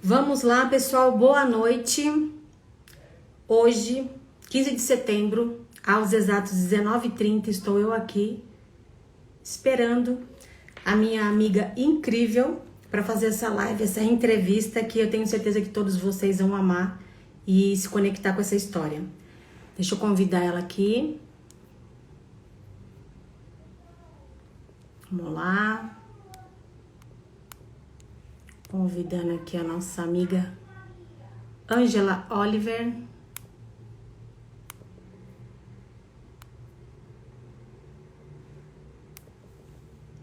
Vamos lá, pessoal, boa noite. Hoje, 15 de setembro, aos exatos 19h30, estou eu aqui esperando a minha amiga incrível para fazer essa live, essa entrevista que eu tenho certeza que todos vocês vão amar e se conectar com essa história. Deixa eu convidar ela aqui. Vamos lá. Convidando aqui a nossa amiga Angela Oliver.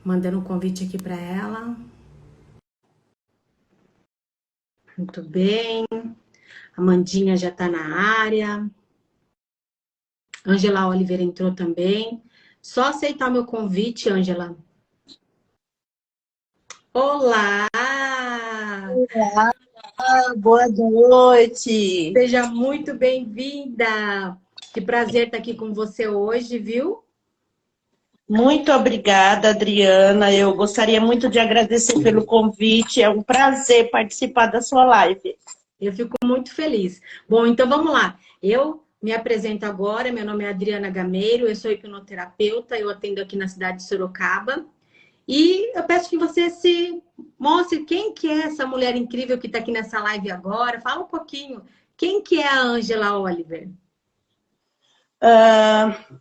Mandando um convite aqui para ela. Muito bem. A Mandinha já está na área. Angela Oliver entrou também. Só aceitar o meu convite, Angela. Olá! Olá, boa noite. Seja muito bem-vinda. Que prazer estar aqui com você hoje, viu? Muito obrigada, Adriana. Eu gostaria muito de agradecer pelo convite. É um prazer participar da sua live. Eu fico muito feliz. Bom, então vamos lá. Eu me apresento agora. Meu nome é Adriana Gameiro, eu sou hipnoterapeuta, eu atendo aqui na cidade de Sorocaba. E eu peço que você se mostre quem que é essa mulher incrível que está aqui nessa live agora. Fala um pouquinho. Quem que é a Angela Oliver?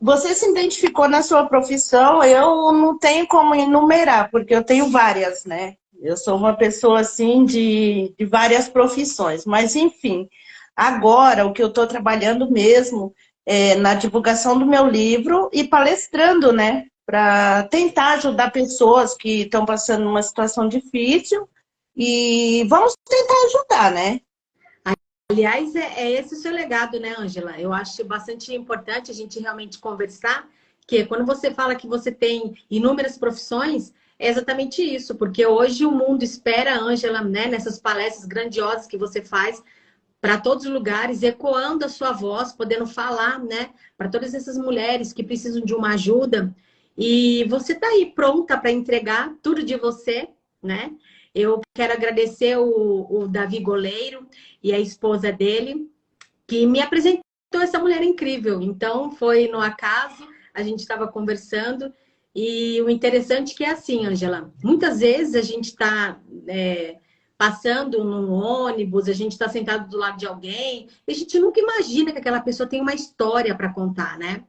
Você se identificou na sua profissão? Eu não tenho como enumerar, porque eu tenho várias, né? Eu sou uma pessoa, assim, de várias profissões. Mas, enfim, agora o que eu estou trabalhando mesmo é na divulgação do meu livro e palestrando, né? Para tentar ajudar pessoas que estão passando uma situação difícil e vamos tentar ajudar, né? Aliás, é esse o seu legado, né, Ângela? Eu acho bastante importante a gente realmente conversar, que quando você fala que você tem inúmeras profissões, é exatamente isso, porque hoje o mundo espera a Ângela, né, nessas palestras grandiosas que você faz para todos os lugares, ecoando a sua voz, podendo falar, né, para todas essas mulheres que precisam de uma ajuda. E você está aí pronta para entregar tudo de você, né? Eu quero agradecer o Davi Goleiro e a esposa dele, que me apresentou essa mulher incrível. Então, foi no acaso, a gente estava conversando, e o interessante é que é assim, Angela, muitas vezes a gente está passando num ônibus, a gente está sentado do lado de alguém, e a gente nunca imagina que aquela pessoa tem uma história para contar, né?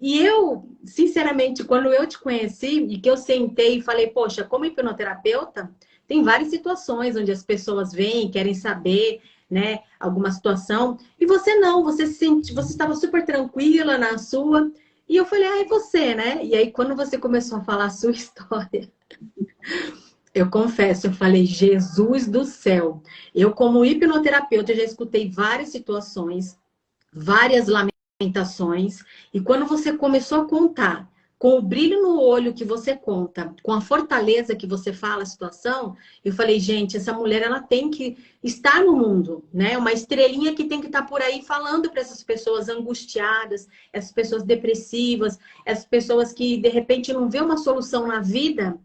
E eu, sinceramente, quando eu te conheci e que eu sentei e falei, poxa, como hipnoterapeuta, tem várias situações onde as pessoas vêm, querem saber, né, alguma situação, e você não, você se sente, você estava super tranquila na sua, e eu falei, ah, é você, né? E aí, quando você começou a falar a sua história, eu confesso, eu falei, Jesus do céu, eu como hipnoterapeuta já escutei várias situações, várias lamentações, e quando você começou a contar, com o brilho no olho que você conta, com a fortaleza que você fala a situação, eu falei, gente, essa mulher ela tem que estar no mundo, né? Uma estrelinha que tem que estar por aí falando para essas pessoas angustiadas, essas pessoas depressivas, essas pessoas que de repente não vê uma solução na vida.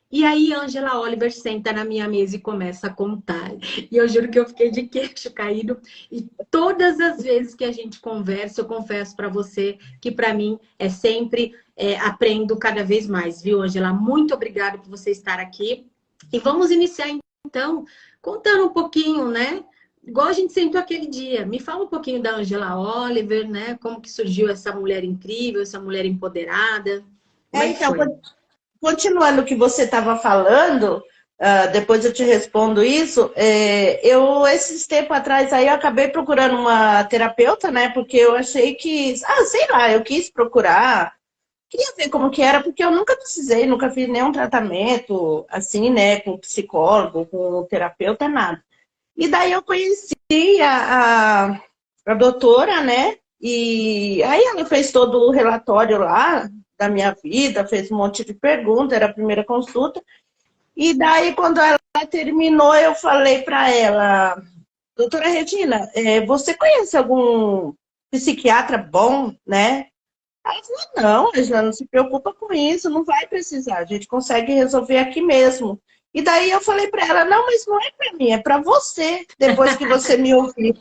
E aí, Angela Oliver senta na minha mesa e começa a contar. E eu juro que eu fiquei de queixo caído. E todas as vezes que a gente conversa, eu confesso para você que para mim é sempre aprendo cada vez mais, viu, Angela? Muito obrigada por você estar aqui. E vamos iniciar então contando um pouquinho, né? Igual a gente sentou aquele dia. Me fala um pouquinho da Angela Oliver, né? Como que surgiu essa mulher incrível, essa mulher empoderada? Como é que Então, foi? continuando o que você estava falando, depois eu te respondo isso. Esses tempos atrás, aí eu acabei procurando uma terapeuta, né? Porque eu achei que, sei lá, eu quis procurar, queria ver como que era, porque eu nunca precisei, nunca fiz nenhum tratamento, assim, né? Com psicólogo, com terapeuta, nada. E daí eu conheci a doutora, né? E aí ela fez todo o relatório lá da minha vida, fez um monte de perguntas, era a primeira consulta. E daí, quando ela terminou, eu falei para ela, doutora Regina, você conhece algum psiquiatra bom, né? Ela falou, não, Regina, não se preocupa com isso, não vai precisar, a gente consegue resolver aqui mesmo. E daí eu falei para ela, não, mas não é para mim, é para você, depois que você me ouvir.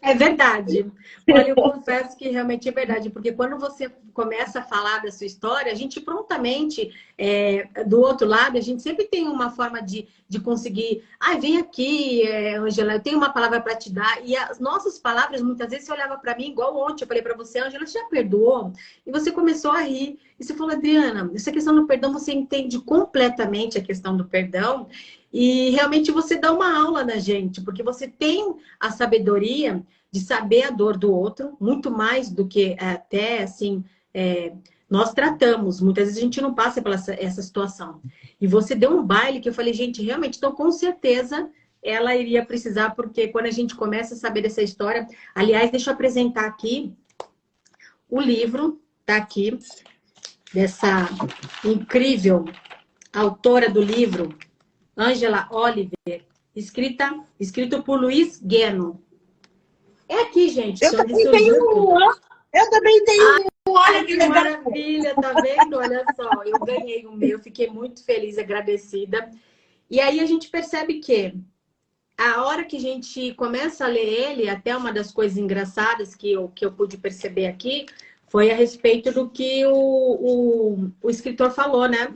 É verdade. Olha, eu confesso que realmente é verdade, porque quando você começa a falar da sua história, a gente prontamente, do outro lado, a gente sempre tem uma forma de conseguir. Ai, vem aqui, Ângela, eu tenho uma palavra para te dar. E as nossas palavras, muitas vezes, você olhava para mim, igual ontem, eu falei para você, Ângela, você já perdoou? E você começou a rir. E você falou, Adriana, essa questão do perdão, você entende completamente a questão do perdão. E realmente você dá uma aula na gente, porque você tem a sabedoria de saber a dor do outro, muito mais do que até, assim, nós tratamos. Muitas vezes a gente não passa por essa situação. E você deu um baile que eu falei, gente, realmente, então com certeza ela iria precisar, porque quando a gente começa a saber dessa história... Aliás, deixa eu apresentar aqui o livro, tá aqui, dessa incrível autora do livro, Angela Oliver, escrito por Luiz Gueno. É aqui, gente. Eu também tenho um, eu também tenho um, olha que legal. Maravilha, tá vendo? Olha só, eu ganhei o meu, fiquei muito feliz, agradecida. E aí a gente percebe que a hora que a gente começa a ler ele, até uma das coisas engraçadas que eu pude perceber aqui, foi a respeito do que o escritor falou, né?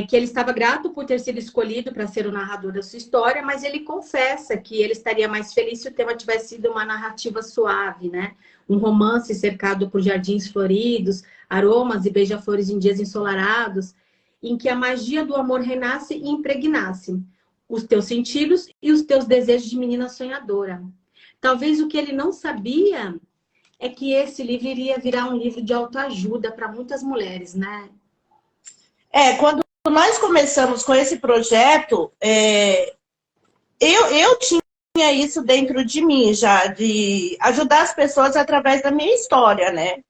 Que ele estava grato por ter sido escolhido para ser o narrador da sua história, mas ele confessa que ele estaria mais feliz se o tema tivesse sido uma narrativa suave, né? Um romance cercado por jardins floridos, aromas e beija-flores em dias ensolarados, em que a magia do amor renasce e impregnasse os teus sentidos e os teus desejos de menina sonhadora. Talvez o que ele não sabia é que esse livro iria virar um livro de autoajuda para muitas mulheres, né? Quando nós começamos com esse projeto, eu tinha isso dentro de mim já, de ajudar as pessoas através da minha história, né?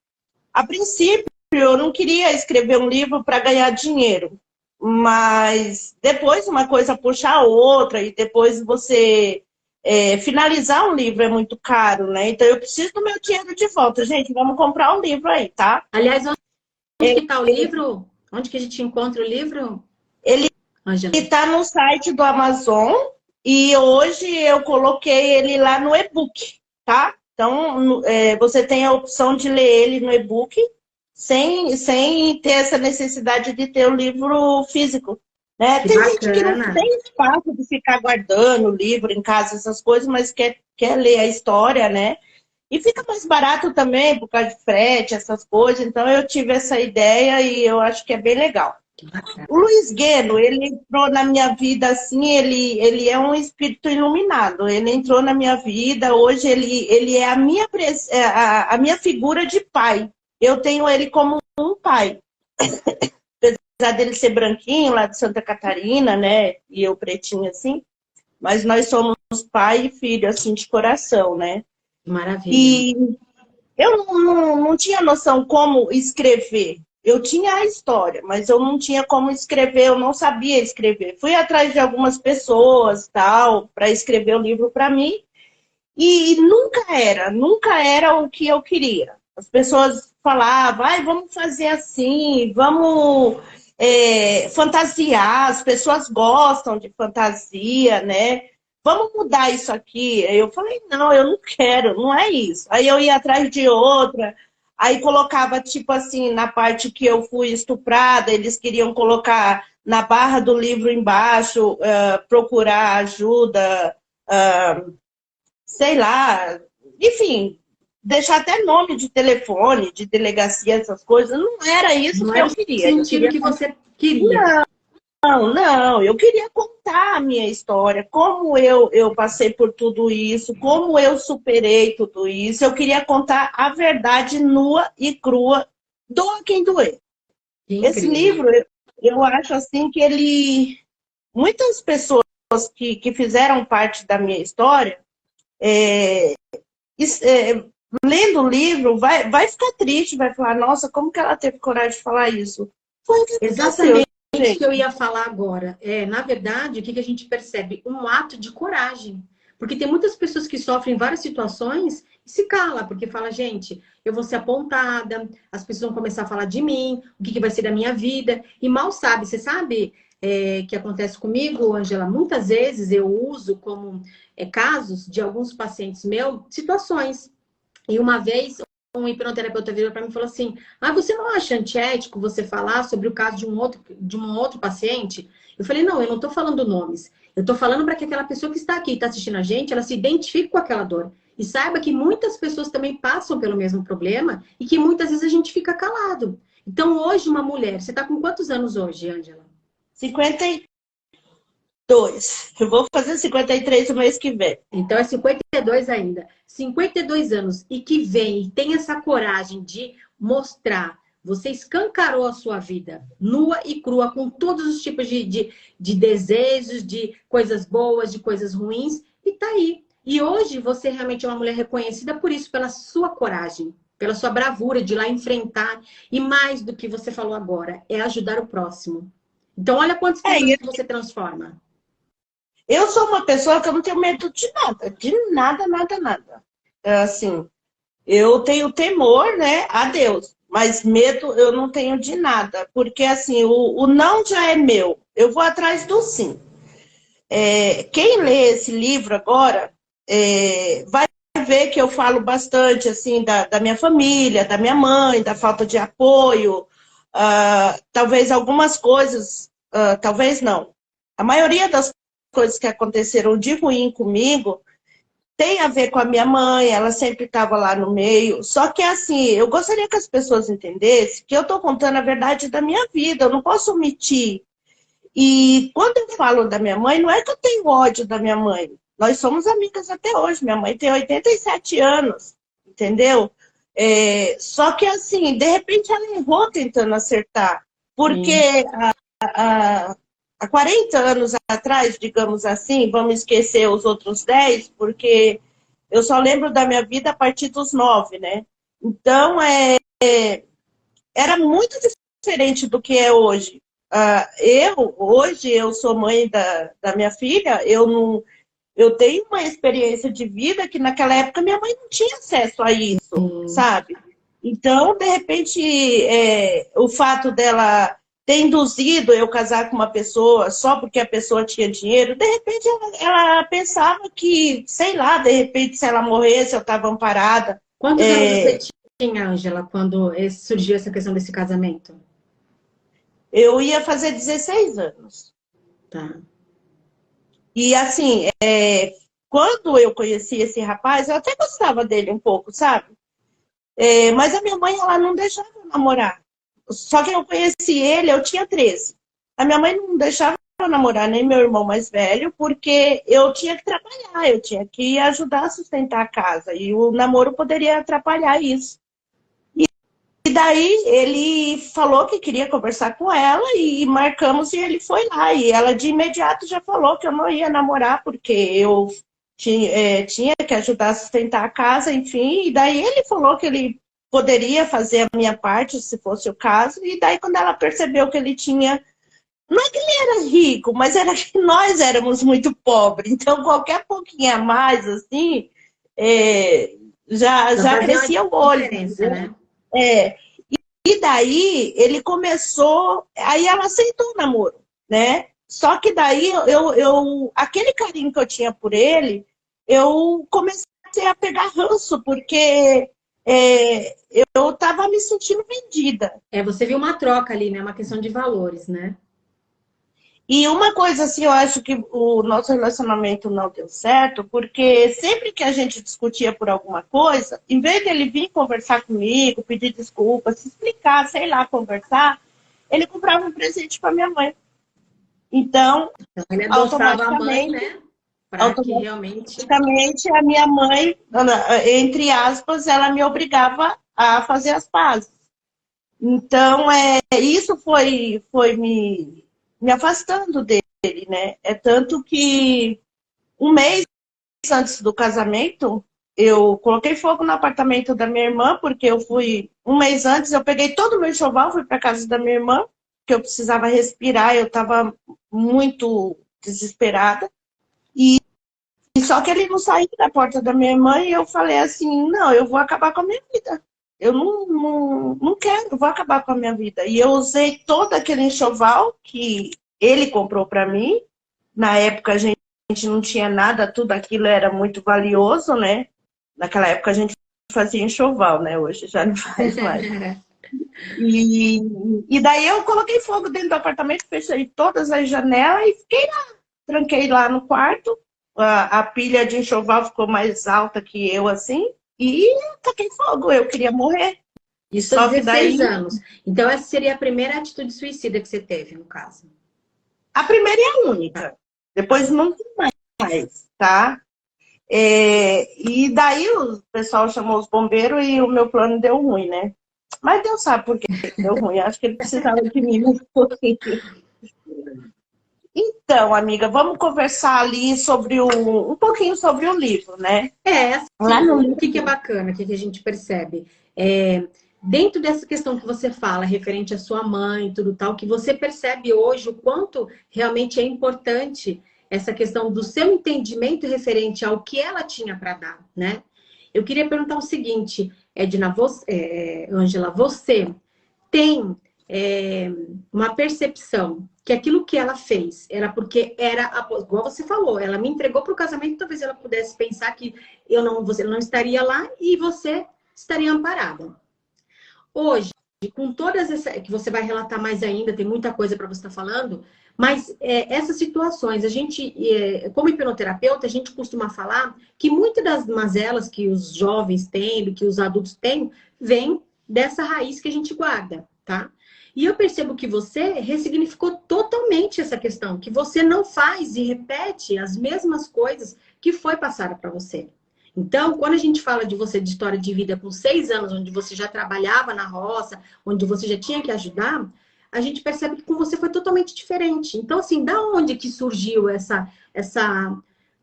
A princípio, eu não queria escrever um livro para ganhar dinheiro, mas depois uma coisa puxa a outra, e depois você finalizar um livro é muito caro, né? Então eu preciso do meu dinheiro de volta. Gente, vamos comprar um livro aí, tá? Aliás, onde que está o livro? Onde que a gente encontra o livro? Ele está no site do Amazon e hoje eu coloquei ele lá no e-book, tá? Então, você tem a opção de ler ele no e-book sem ter essa necessidade de ter o livro físico. Né? Tem bacana. Gente que não tem espaço de ficar guardando o livro em casa, essas coisas, mas quer ler a história, né? E fica mais barato também, por causa de frete, essas coisas. Então, eu tive essa ideia e eu acho que é bem legal. O Luiz Gueno, ele entrou na minha vida assim, ele é um espírito iluminado. Ele entrou na minha vida, hoje ele é a minha figura de pai. Eu tenho ele como um pai. Apesar dele ser branquinho, lá de Santa Catarina, né? E eu pretinho assim. Mas nós somos pai e filho, assim, de coração, né? Maravilha. E eu não tinha noção como escrever. Eu tinha a história, mas eu não tinha como escrever, eu não sabia escrever. Fui atrás de algumas pessoas, tal, para escrever o livro para mim, e nunca era o que eu queria. As pessoas falavam, vamos fazer assim, vamos fantasiar, as pessoas gostam de fantasia, né? Vamos mudar isso aqui. Aí eu falei, não, eu não quero, não é isso. Aí eu ia atrás de outra, aí colocava, tipo assim, na parte que eu fui estuprada, eles queriam colocar na barra do livro embaixo, procurar ajuda, sei lá, enfim, deixar até nome de telefone, de delegacia, essas coisas. Não era isso que eu queria. No sentido que você queria. Não, eu queria contar a minha história, como eu passei por tudo isso, como eu superei tudo isso. Eu queria contar a verdade nua e crua, doa quem doer. Esse livro, eu acho assim que muitas pessoas que fizeram parte da minha história, lendo o livro, vai ficar triste, vai falar, nossa, como que ela teve coragem de falar isso? Foi o que exatamente o que eu ia falar agora. Na verdade, o que a gente percebe? Um ato de coragem. Porque tem muitas pessoas que sofrem várias situações e se cala, porque fala, gente, eu vou ser apontada, as pessoas vão começar a falar de mim, o que vai ser da minha vida, e mal sabe, você sabe que acontece comigo, Ângela? Muitas vezes eu uso como casos de alguns pacientes meus, situações. E uma vez um hipnoterapeuta virou para mim e falou assim: ah, você não acha antiético você falar sobre o caso de um outro paciente? Eu falei, não, eu não estou falando nomes. Eu estou falando para que aquela pessoa que está aqui, está assistindo a gente, ela se identifique com aquela dor. E saiba que muitas pessoas também passam pelo mesmo problema e que muitas vezes a gente fica calado. Então, hoje, uma mulher, você está com quantos anos hoje, Ângela? 52. Eu vou fazer 53 no mês que vem. Então, é 52 ainda. 52 anos e que vem e tem essa coragem de mostrar. Você escancarou a sua vida, nua e crua, com todos os tipos de desejos, de coisas boas, de coisas ruins, e tá aí. E hoje você realmente é uma mulher reconhecida por isso, pela sua coragem, pela sua bravura de ir lá enfrentar. E mais do que você falou agora, é ajudar o próximo. Então, olha quantas pessoas que você transforma. Eu sou uma pessoa que eu não tenho medo de nada, nada, nada. Assim, eu tenho temor, né, a Deus, mas medo eu não tenho de nada, porque assim, o não já é meu, eu vou atrás do sim. Quem lê esse livro agora vai ver que eu falo bastante assim da minha família, da minha mãe, da falta de apoio, talvez algumas coisas, talvez não. A maioria das coisas que aconteceram de ruim comigo tem a ver com a minha mãe, ela sempre estava lá no meio. Só que assim, eu gostaria que as pessoas entendessem que eu estou contando a verdade da minha vida, eu não posso omitir. E quando eu falo da minha mãe, não é que eu tenho ódio da minha mãe. Nós somos amigas até hoje. Minha mãe tem 87 anos, entendeu? Só que assim, de repente ela errou tentando acertar. Porque há 40 anos atrás, digamos assim, vamos esquecer os outros 10, porque eu só lembro da minha vida a partir dos 9, né? Então, era muito diferente do que é hoje. Hoje, eu sou mãe da minha filha, eu tenho uma experiência de vida que naquela época minha mãe não tinha acesso a isso, sabe? Então, de repente, o fato dela ter induzido eu casar com uma pessoa só porque a pessoa tinha dinheiro, de repente ela pensava que, sei lá, de repente se ela morresse eu estava amparada. Quantos anos você tinha, Ângela, quando surgiu essa questão desse casamento? Eu ia fazer 16 anos. Tá. E assim, quando eu conheci esse rapaz, eu até gostava dele um pouco, sabe? Mas a minha mãe, ela não deixava eu namorar. Só que eu conheci ele, eu tinha 13. A minha mãe não deixava eu namorar nem meu irmão mais velho, porque eu tinha que trabalhar, eu tinha que ajudar a sustentar a casa. E o namoro poderia atrapalhar isso. E daí ele falou que queria conversar com ela e marcamos e ele foi lá. E ela de imediato já falou que eu não ia namorar, porque eu tinha que ajudar a sustentar a casa, enfim. E daí ele falou que ele poderia fazer a minha parte, se fosse o caso. E daí quando ela percebeu que ele tinha... Não é que ele era rico, mas era que nós éramos muito pobres. Então qualquer pouquinho a mais, assim, já crescia o olho. Né? E daí ele começou, aí ela aceitou o namoro, né? Só que daí aquele carinho que eu tinha por ele, eu comecei a pegar ranço, porque eu estava me sentindo vendida. Você viu uma troca ali, né? Uma questão de valores, né? E uma coisa assim, eu acho que o nosso relacionamento não deu certo, porque sempre que a gente discutia por alguma coisa, em vez dele vir conversar comigo, pedir desculpas, se explicar, sei lá, conversar, ele comprava um presente para minha mãe. Então ele adoçava a mãe, né? Automaticamente a minha mãe, entre aspas, ela me obrigava a fazer as pazes. Então, isso foi me afastando dele, né? É tanto que um mês antes do casamento, eu coloquei fogo no apartamento da minha irmã, porque eu fui, um mês antes, eu peguei todo o meu enxoval, fui para casa da minha irmã, que eu precisava respirar, eu estava muito desesperada. E só que ele não saiu da porta da minha mãe e eu falei assim, não, eu vou acabar com a minha vida. Eu não quero, eu vou acabar com a minha vida. E eu usei todo aquele enxoval que ele comprou para mim. Na época a gente não tinha nada, tudo aquilo era muito valioso, né? Naquela época a gente fazia enxoval, né? Hoje já não faz mais. E daí eu coloquei fogo dentro do apartamento, fechei todas as janelas e fiquei lá. Tranquei lá no quarto. A pilha de enxoval ficou mais alta que eu, assim. E taquei fogo. Eu queria morrer. Isso há Só que 16 daí... anos. Então, essa seria a primeira atitude suicida que você teve, no caso. A primeira e a única. Depois não tem mais, tá? E daí o pessoal chamou os bombeiros e o meu plano deu ruim, né? Mas Deus sabe por que deu ruim. Acho que ele precisava de mim um pouquinho. Então, amiga, vamos conversar ali sobre um pouquinho sobre o livro, né? Assim, o que é bacana, o que a gente percebe? Dentro dessa questão que você fala, referente à sua mãe e tudo tal, que você percebe hoje o quanto realmente é importante essa questão do seu entendimento referente ao que ela tinha para dar, né? Eu queria perguntar o seguinte, Edna, Ângela, você tem uma percepção que aquilo que ela fez era porque era, igual você falou, ela me entregou para o casamento, talvez ela pudesse pensar que você não estaria lá e você estaria amparada. Hoje, com todas essas, que você vai relatar mais ainda, tem muita coisa para você estar falando, mas essas situações, a gente, como hipnoterapeuta, a gente costuma falar que muitas das mazelas que os jovens têm, que os adultos têm, vem dessa raiz que a gente guarda, tá? E eu percebo que você ressignificou totalmente essa questão, que você não faz e repete as mesmas coisas que foi passada para você. Então, quando a gente fala de você de história de vida com 6 anos, onde você já trabalhava na roça, onde você já tinha que ajudar, a gente percebe que com você foi totalmente diferente. Então, assim, da onde que surgiu essa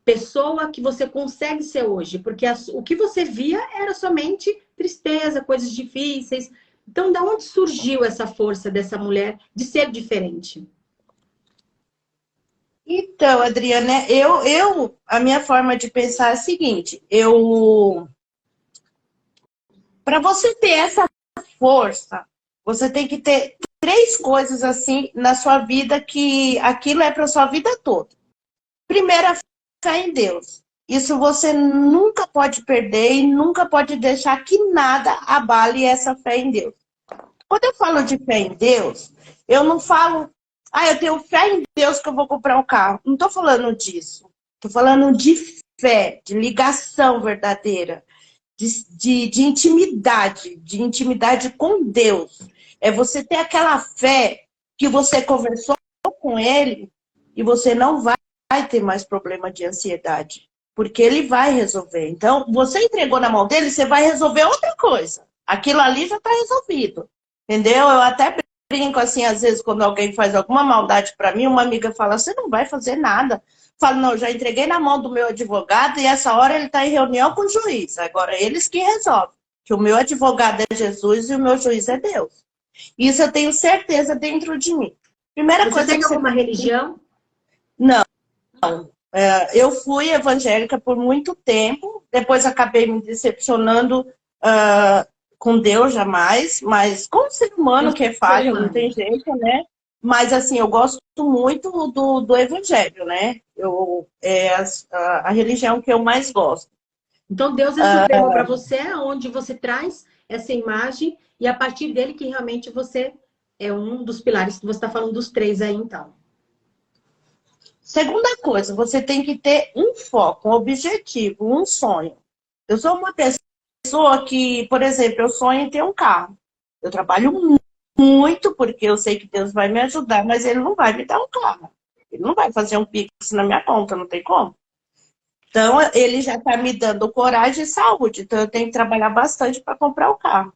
pessoa que você consegue ser hoje? Porque o que você via era somente tristeza, coisas difíceis. Então, da onde surgiu essa força dessa mulher de ser diferente? Então, Adriana, a minha forma de pensar é a seguinte, para você ter essa força, você tem que ter 3 coisas assim na sua vida que aquilo é para sua vida toda. Primeira, fé em Deus. Isso você nunca pode perder e nunca pode deixar que nada abale essa fé em Deus. Quando eu falo de fé em Deus, eu não falo, eu tenho fé em Deus que eu vou comprar um carro. Não estou falando disso. Estou falando de fé, de ligação verdadeira, de intimidade com Deus. É você ter aquela fé que você conversou com Ele e você não vai ter mais problema de ansiedade, porque Ele vai resolver. Então, você entregou na mão dele, você vai resolver outra coisa. Aquilo ali já está resolvido. Entendeu? Eu até brinco assim, às vezes, quando alguém faz alguma maldade para mim, uma amiga fala, você não vai fazer nada. Falo, não, já entreguei na mão do meu advogado e essa hora ele está em reunião com o juiz. Agora, eles que resolvem. Que o meu advogado é Jesus e o meu juiz é Deus. Isso eu tenho certeza dentro de mim. Primeira coisa tem alguma religião? Não. Eu fui evangélica por muito tempo, depois acabei me decepcionando com Deus jamais, mas como ser humano que é falho, não tem jeito, né? Mas assim, eu gosto muito do evangelho, né? A religião que eu mais gosto. Então Deus é supremo para você, onde você traz essa imagem e a partir dele que realmente você é um dos pilares que você está falando dos 3 aí, então. Segunda coisa, você tem que ter um foco, um objetivo, um sonho. Eu sou uma pessoa que, por exemplo, eu sonho em ter um carro. Eu trabalho muito porque eu sei que Deus vai me ajudar, mas Ele não vai me dar um carro. Ele não vai fazer um pix na minha conta, não tem como. Então, Ele já está me dando coragem e saúde. Então, eu tenho que trabalhar bastante para comprar o carro.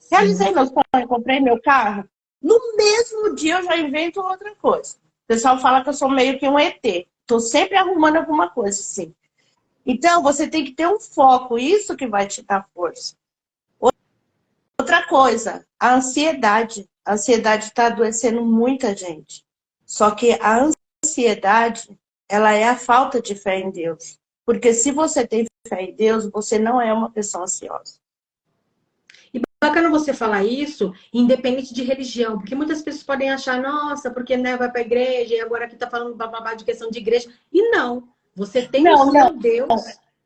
Realizei meu sonho, comprei meu carro. No mesmo dia, eu já invento outra coisa. O pessoal fala que eu sou meio que um ET. Estou sempre arrumando alguma coisa, assim. Então, você tem que ter um foco. Isso que vai te dar força. Outra coisa, a ansiedade. A ansiedade está adoecendo muita gente. Só que a ansiedade, ela é a falta de fé em Deus. Porque se você tem fé em Deus, você não é uma pessoa ansiosa. E bacana você falar isso, independente de religião, porque muitas pessoas podem achar, nossa, porque né, vai para a igreja e agora aqui tá falando bababá de questão de igreja. E não, você tem o seu Deus.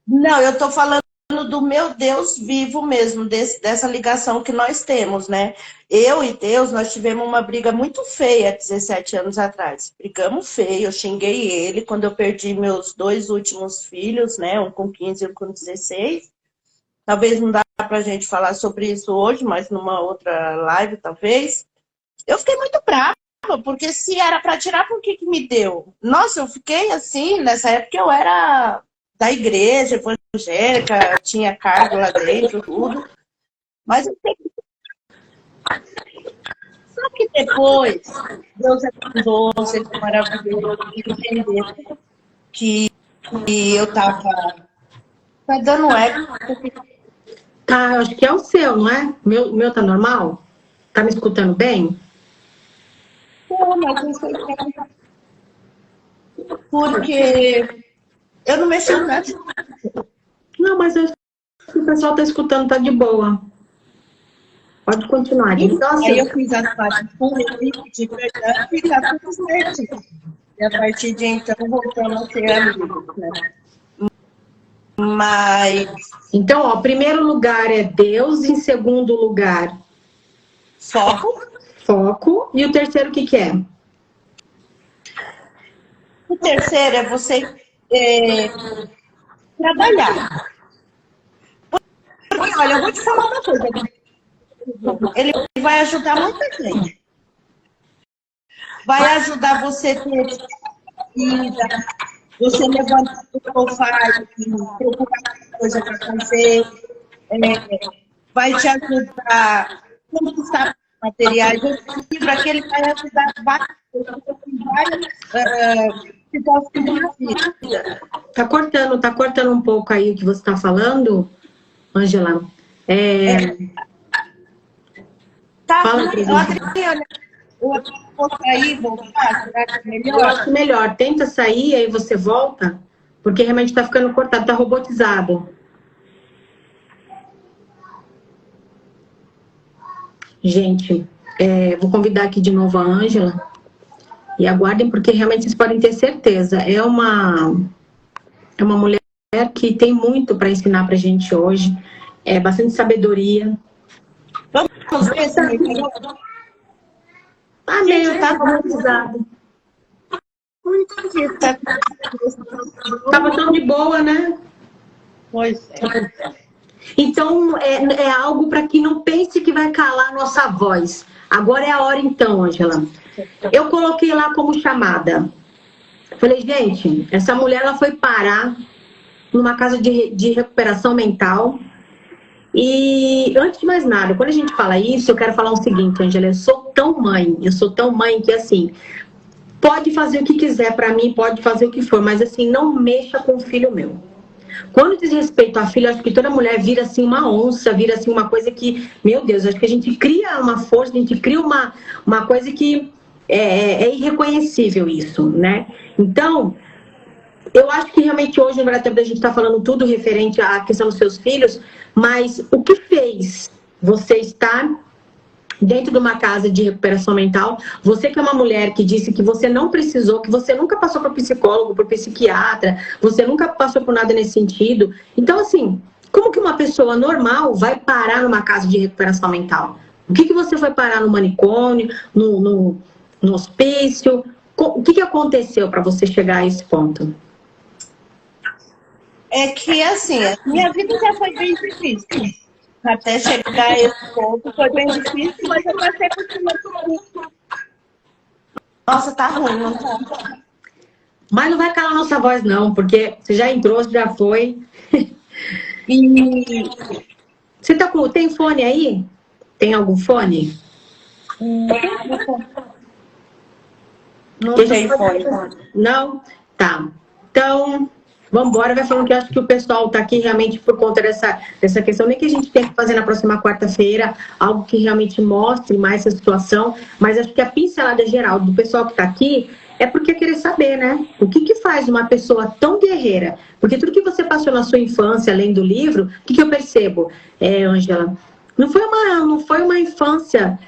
Não, eu tô falando do meu Deus vivo mesmo, dessa ligação que nós temos, né? Eu e Deus, nós tivemos uma briga muito feia 17 anos atrás. Brigamos feio, eu xinguei ele quando eu perdi meus 2 últimos filhos, né? Um com 15 e um com 16. Talvez não dá pra gente falar sobre isso hoje, mas numa outra live, talvez. Eu fiquei muito brava, porque se era pra tirar, por que me deu? Nossa, eu fiquei assim, nessa época eu era da igreja evangélica, tinha cargo lá dentro, tudo. Mas eu sei que... Só que depois, Deus é bondoso, ele é maravilhoso, ele entendeu que eu tava dando eco. Ah, eu acho que é o seu, não é? O meu tá normal? Tá me escutando bem? Não, mas eu sei porque eu não mexi nada. Não, mas eu... o pessoal tá escutando, tá de boa. Pode continuar. Então, assim, aí eu fiz as partes com ele, de verdade, e tá tudo certo. E a partir de então, voltamos a ser amigos, né? Mas... Então, ó, primeiro lugar é Deus, em segundo lugar... Foco. Foco. E o terceiro, o que que é? O terceiro é você trabalhar. Porque, olha, eu vou te falar uma coisa. Ele vai ajudar muita gente. Vai ajudar você a ter vida, você levantar do sofá e procurar coisa para fazer. Vai te ajudar a conquistar materiais. Esse livro aqui ele vai ajudar várias situações da vida. Tá cortando um pouco aí o que você tá falando, Ângela. Tá, Fala, Adriana, eu vou sair, voltar, será que é melhor? Eu acho melhor. Tenta sair, aí você volta, porque realmente tá ficando cortado, tá robotizado. Gente, vou convidar aqui de novo a Ângela e aguardem, porque realmente vocês podem ter certeza. É uma mulher que tem muito para ensinar pra gente hoje. É bastante sabedoria. Vamos ver se melhor. Ah, meio, tá robotizado. Tava tão de boa, né? Pois é. Então, é algo para que não pense que vai calar a nossa voz. Agora é a hora então, Ângela. Eu coloquei lá como chamada. Falei, gente, essa mulher ela foi parar numa casa de recuperação mental. E antes de mais nada, quando a gente fala isso, eu quero falar o seguinte, Ângela, eu sou tão mãe que assim, pode fazer o que quiser para mim, pode fazer o que for, mas assim, não mexa com o filho meu. Quando diz respeito a filho, acho que toda mulher vira assim uma onça, vira assim uma coisa que, meu Deus, acho que a gente cria uma força, a gente cria uma coisa que é irreconhecível isso, né? Então, eu acho que realmente hoje, no verdade, a gente está falando tudo referente à questão dos seus filhos, mas o que fez você estar dentro de uma casa de recuperação mental, você que é uma mulher que disse que você não precisou, que você nunca passou por psicólogo, por psiquiatra, você nunca passou por nada nesse sentido. Então, assim, como que uma pessoa normal vai parar numa casa de recuperação mental? O que você foi parar no manicômio, no hospício? O que aconteceu para você chegar a esse ponto? É que, assim, a minha vida já foi bem difícil. Até chegar a esse ponto foi bem difícil, mas eu passei por cima de tudo. Nossa, tá ruim, não tá? Mas não vai calar a nossa voz, não, porque você já entrou, você já foi. E... Você tá com... Tem fone aí? Tem algum fone? Não tem fone. Não? Tá. Então... Vamos embora, vai falando que eu acho que o pessoal está aqui realmente por conta dessa questão, nem que a gente tenha que fazer na próxima quarta-feira, algo que realmente mostre mais essa situação, mas acho que a pincelada geral do pessoal que está aqui é porque querer saber entender, né? O que faz uma pessoa tão guerreira? Porque tudo que você passou na sua infância, além do livro, o que eu percebo, Ângela? Não foi uma infância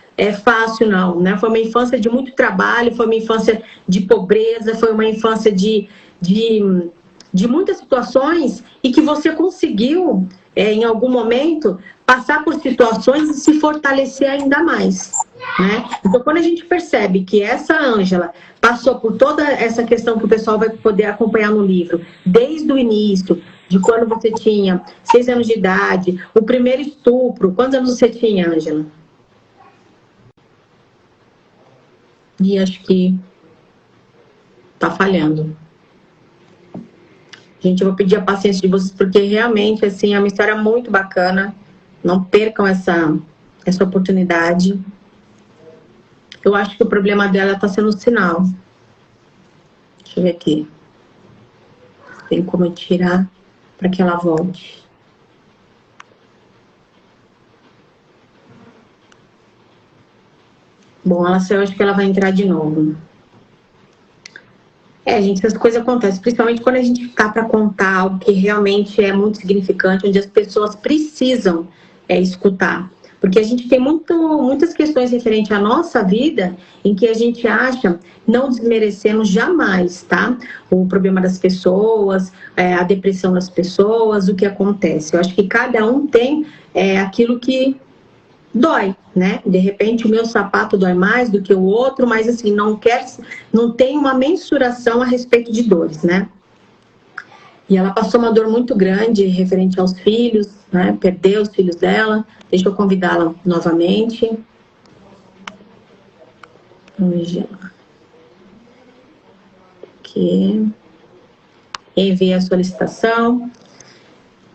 fácil, não, né? Foi uma infância de muito trabalho, foi uma infância de pobreza, foi uma infância de muitas situações e que você conseguiu, em algum momento, passar por situações e se fortalecer ainda mais, né? Então, quando a gente percebe que essa Ângela passou por toda essa questão que o pessoal vai poder acompanhar no livro, desde o início, de quando você tinha 6 anos de idade, o primeiro estupro, quantos anos você tinha, Ângela? E acho que tá falhando. Gente, eu vou pedir a paciência de vocês, porque realmente, assim, é uma história muito bacana. Não percam essa oportunidade. Eu acho que o problema dela está sendo um sinal. Deixa eu ver aqui. Tem como eu tirar para que ela volte. Bom, eu acho que ela vai entrar de novo. Gente, essas coisas acontecem, principalmente quando a gente está para contar algo que realmente é muito significante, onde as pessoas precisam escutar. Porque a gente tem muitas questões referentes à nossa vida em que a gente acha, não desmerecendo jamais, tá? O problema das pessoas, a depressão das pessoas, o que acontece. Eu acho que cada um tem aquilo que dói, né? De repente o meu sapato dói mais do que o outro, mas assim, não tem uma mensuração a respeito de dores, né? E ela passou uma dor muito grande referente aos filhos, né? Perdeu os filhos dela. Deixa eu convidá-la novamente. Ângela. Aqui. Enviei a solicitação.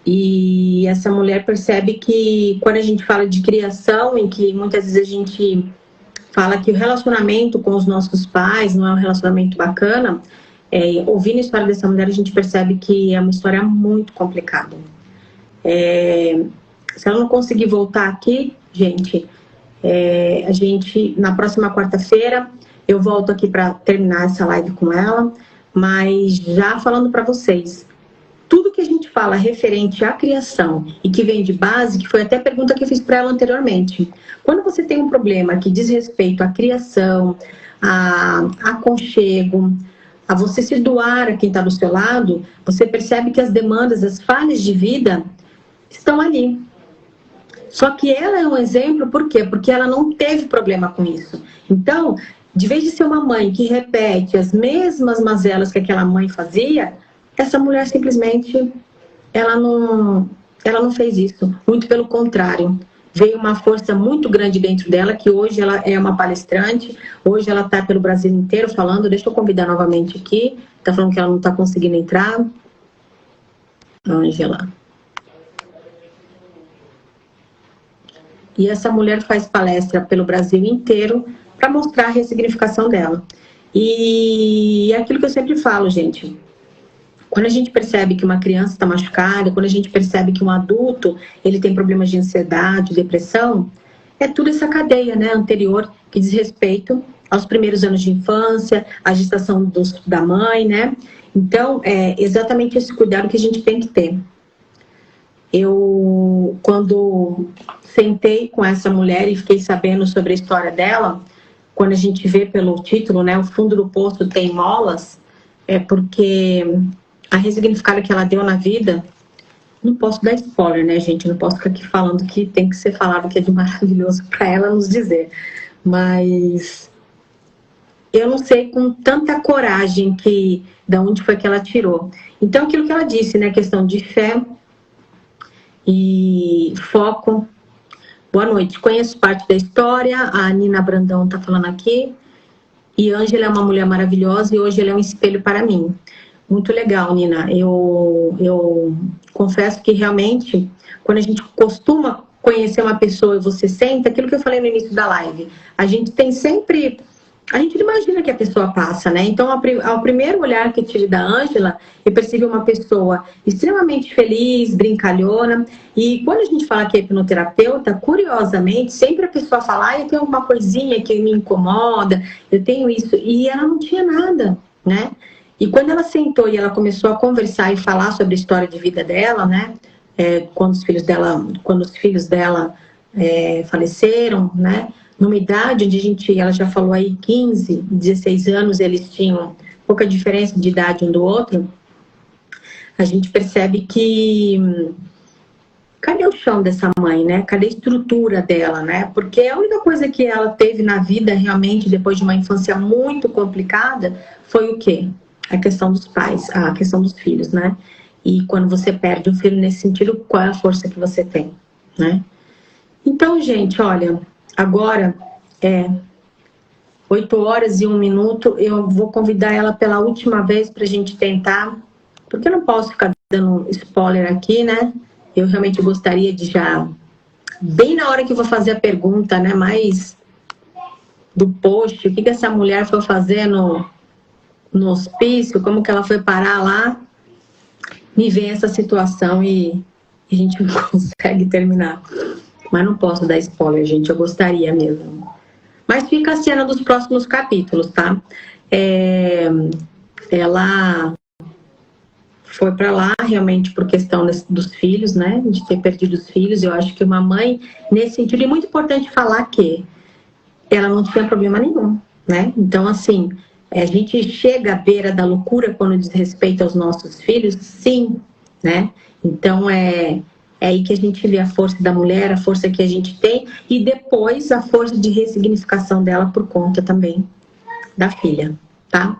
E essa mulher percebe que quando a gente fala de criação, em que muitas vezes a gente fala que o relacionamento com os nossos pais não é um relacionamento bacana, ouvindo a história dessa mulher, a gente percebe que é uma história muito complicada. Se ela não conseguir voltar aqui, gente, a gente, na próxima quarta-feira, eu volto aqui para terminar essa live com ela, mas já falando para vocês, tudo que a gente fala referente à criação e que vem de base, que foi até a pergunta que eu fiz para ela anteriormente. Quando você tem um problema que diz respeito à criação, a aconchego, a você se doar a quem está do seu lado, você percebe que as demandas, as falhas de vida estão ali. Só que ela é um exemplo, por quê? Porque ela não teve problema com isso. Então, de vez de ser uma mãe que repete as mesmas mazelas que aquela mãe fazia, essa mulher simplesmente, ela não fez isso. Muito pelo contrário. Veio uma força muito grande dentro dela, que hoje ela é uma palestrante, hoje ela está pelo Brasil inteiro falando. Deixa eu convidar novamente aqui. Está falando que ela não está conseguindo entrar. Ângela. E essa mulher faz palestra pelo Brasil inteiro para mostrar a ressignificação dela. E é aquilo que eu sempre falo, gente. Quando a gente percebe que uma criança está machucada, quando a gente percebe que um adulto ele tem problemas de ansiedade, depressão, é tudo essa cadeia, né, anterior que diz respeito aos primeiros anos de infância, à gestação da mãe, né? Então, é exatamente esse cuidado que a gente tem que ter. Eu, quando sentei com essa mulher e fiquei sabendo sobre a história dela, quando a gente vê pelo título, né, o fundo do poço tem molas, é porque a ressignificada que ela deu na vida, não posso dar spoiler, né, gente? Não posso ficar aqui falando que tem que ser falado que é de maravilhoso para ela nos dizer. Mas eu não sei com tanta coragem da onde foi que ela tirou. Então, aquilo que ela disse, né, questão de fé e foco. Boa noite. Conheço parte da história, a Nina Brandão está falando aqui. E Ângela é uma mulher maravilhosa e hoje ela é um espelho para mim. Muito legal, Nina. Eu confesso que realmente, quando a gente costuma conhecer uma pessoa e você sente, aquilo que eu falei no início da live, a gente tem sempre... A gente não imagina que a pessoa passa, né? Então, ao primeiro olhar que eu tive da Ângela, eu percebi uma pessoa extremamente feliz, brincalhona. E quando a gente fala que é hipnoterapeuta, curiosamente, sempre a pessoa fala, eu tenho alguma coisinha que me incomoda, eu tenho isso. E ela não tinha nada. né? E quando ela sentou e ela começou a conversar e falar sobre a história de vida dela, né? Quando os filhos dela faleceram, né? Numa idade onde ela já falou aí 15, 16 anos, eles tinham pouca diferença de idade um do outro, a gente percebe que cadê o chão dessa mãe, né? Cadê a estrutura dela, né? Porque a única coisa que ela teve na vida realmente, depois de uma infância muito complicada, foi o quê? A questão dos pais, a questão dos filhos, né? E quando você perde um filho nesse sentido, qual é a força que você tem, né? Então, gente, olha, agora 8h01, eu vou convidar ela pela última vez pra gente tentar, porque eu não posso ficar dando spoiler aqui, né? Eu realmente gostaria de já, bem na hora que eu vou fazer a pergunta, né, mais do post, o que essa mulher foi fazer no hospício, como que ela foi parar lá, me vem essa situação e a gente não consegue terminar. Mas não posso dar spoiler, gente, eu gostaria mesmo. Mas fica a cena dos próximos capítulos, tá? Ela foi para lá realmente por questão dos filhos, né? De ter perdido os filhos. Eu acho que uma mãe, nesse sentido, é muito importante falar que ela não tinha problema nenhum, né? Então, assim, a gente chega à beira da loucura quando diz respeito aos nossos filhos, sim, né? Então, é aí que a gente vê a força da mulher, a força que a gente tem, e depois a força de ressignificação dela por conta também da filha, tá?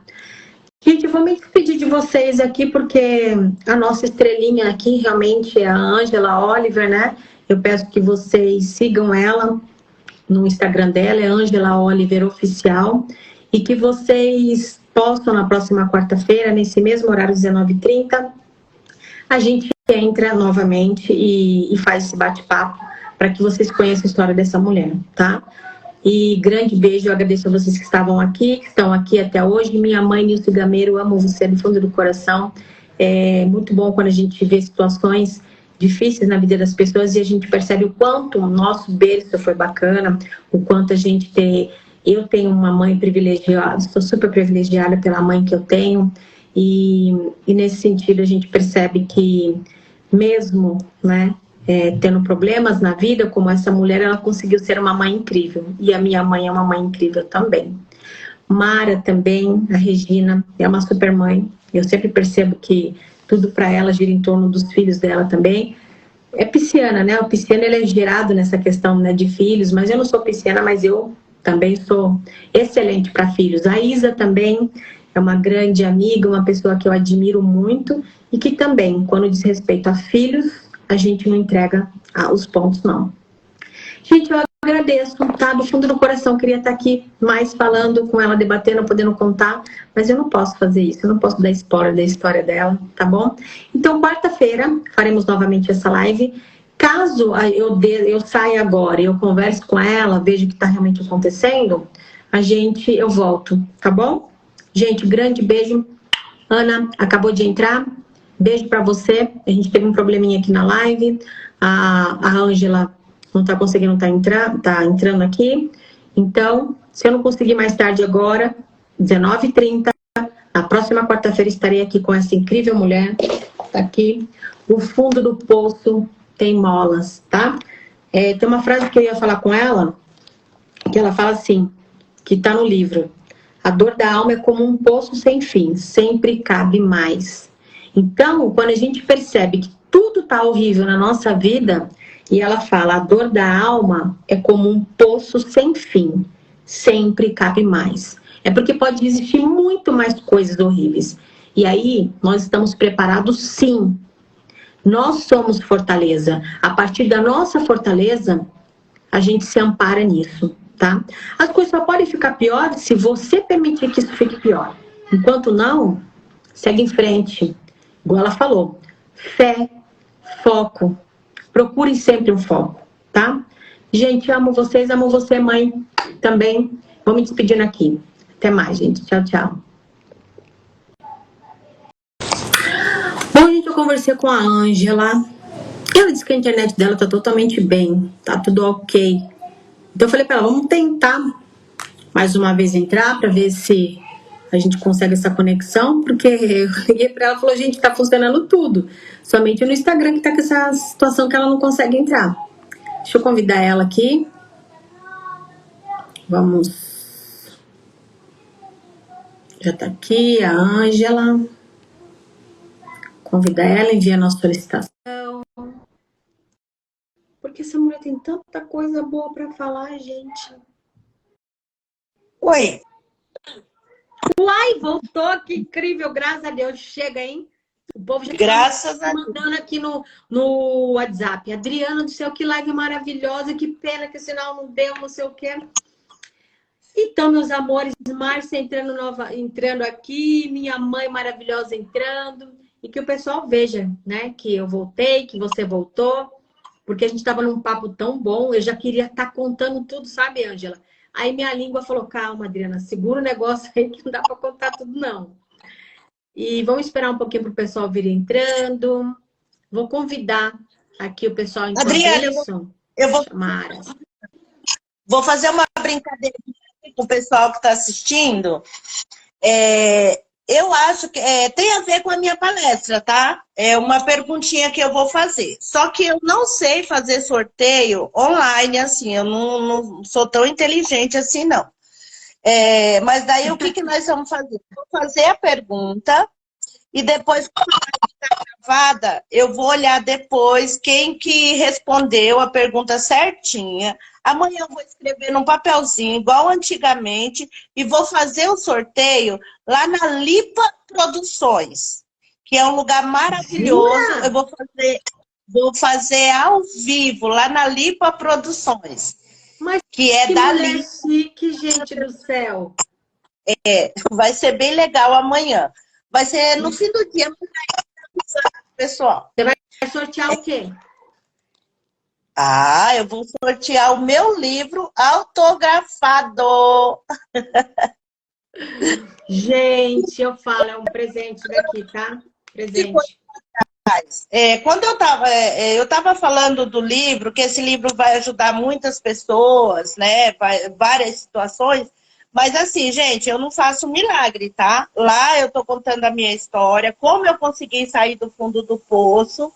Gente, eu vou me despedir de vocês aqui, porque a nossa estrelinha aqui realmente é a Ângela Oliver, né? Eu peço que vocês sigam ela no Instagram dela, é Ângela Oliver Oficial, e que vocês possam, na próxima quarta-feira, nesse mesmo horário, 19h30, a gente entra novamente e faz esse bate-papo para que vocês conheçam a história dessa mulher, tá? E grande beijo, eu agradeço a vocês que estavam aqui, que estão aqui até hoje. Minha mãe, Nilce Gameiro, amo você do fundo do coração. É muito bom quando a gente vê situações difíceis na vida das pessoas e a gente percebe o quanto o nosso berço foi bacana, o quanto a gente tem... Eu tenho uma mãe privilegiada, sou super privilegiada pela mãe que eu tenho, e nesse sentido a gente percebe que mesmo, né, tendo problemas na vida, como essa mulher, ela conseguiu ser uma mãe incrível. E a minha mãe é uma mãe incrível também. Mara também, a Regina, é uma super mãe. Eu sempre percebo que tudo para ela gira em torno dos filhos dela também. É pisciana, né? O pisciano, ele é gerado nessa questão, né, de filhos, mas eu não sou pisciana, mas eu também sou excelente para filhos. A Isa também é uma grande amiga, uma pessoa que eu admiro muito e que também, quando diz respeito a filhos, a gente não entrega os pontos, não. Gente, eu agradeço, tá? Do fundo do coração, queria estar aqui mais falando com ela, debatendo, podendo contar, mas eu não posso fazer isso, eu não posso dar spoiler da história dela, tá bom? Então, quarta-feira, faremos novamente essa live. Caso eu saia agora e eu converse com ela, veja o que está realmente acontecendo, eu volto, tá bom? Gente, grande beijo. Ana, acabou de entrar. Beijo para você. A gente teve um probleminha aqui na live. A Ângela não está conseguindo tá entrando aqui. Então, se eu não conseguir mais tarde agora, 19h30, na próxima quarta-feira estarei aqui com essa incrível mulher. Tá aqui. O fundo do poço tem molas, tá? Tem uma frase que eu ia falar com ela, que ela fala assim, que tá no livro. A dor da alma é como um poço sem fim, sempre cabe mais. Então, quando a gente percebe que tudo tá horrível na nossa vida, e ela fala, a dor da alma é como um poço sem fim, sempre cabe mais. É porque pode existir muito mais coisas horríveis. E aí, nós estamos preparados, sim. Nós somos fortaleza. A partir da nossa fortaleza, a gente se ampara nisso, tá? As coisas só podem ficar piores se você permitir que isso fique pior. Enquanto não, segue em frente. Igual ela falou, fé, foco. Procurem sempre um foco, tá? Gente, amo vocês, amo você, mãe, também. Vou me despedindo aqui. Até mais, gente. Tchau, tchau. Bom, gente, eu conversei com a Ângela. Ela disse que a internet dela tá totalmente bem, tá tudo ok. Então eu falei pra ela, vamos tentar mais uma vez entrar pra ver se a gente consegue essa conexão, porque eu liguei para ela e falou, gente, tá funcionando tudo. Somente no Instagram que tá com essa situação que ela não consegue entrar. Deixa eu convidar ela aqui. Vamos. Já tá aqui a Ângela. Convidar ela, envia a nossa solicitação. Porque essa mulher tem tanta coisa boa para falar, gente. Oi. Uai, voltou, que incrível, graças a Deus. Chega, hein? O povo já Graças tá a Deus. mandando aqui no WhatsApp. Adriana do céu, que live maravilhosa, que pena que o sinal não deu, não sei o quê. Então, meus amores, Márcia entrando aqui, minha mãe maravilhosa entrando, e que o pessoal veja, né, que eu voltei, que você voltou, porque a gente estava num papo tão bom, eu já queria estar contando tudo, sabe, Ângela? Aí minha língua falou, calma, Adriana, segura o negócio aí que não dá para contar tudo, não. E vamos esperar um pouquinho para o pessoal vir entrando. Vou convidar aqui o pessoal enquanto Adriana, isso. eu vou fazer uma brincadeira com o pessoal que está assistindo. Eu acho que tem a ver com a minha palestra, tá? É uma perguntinha que eu vou fazer. Só que eu não sei fazer sorteio online, assim. Eu não sou tão inteligente assim, não. Mas daí o que nós vamos fazer? Vou fazer a pergunta e depois, quando a está gravada, eu vou olhar depois quem que respondeu a pergunta certinha. Amanhã eu vou escrever num papelzinho, igual antigamente, e vou fazer o sorteio lá na Lipa Produções, que é um lugar maravilhoso. Jura? Eu vou fazer ao vivo, lá na Lipa Produções. Mas que é que da mulher Lipa. chique, gente do céu. Vai ser bem legal amanhã. Vai ser no fim do dia, pessoal. Você vai sortear o quê? Eu vou sortear o meu livro autografado. Gente, eu falo, é um presente daqui, tá? Presente. Quando eu estava falando do livro, que esse livro vai ajudar muitas pessoas, né? Várias situações. Mas assim, gente, eu não faço milagre, tá? Lá eu tô contando a minha história, como eu consegui sair do fundo do poço.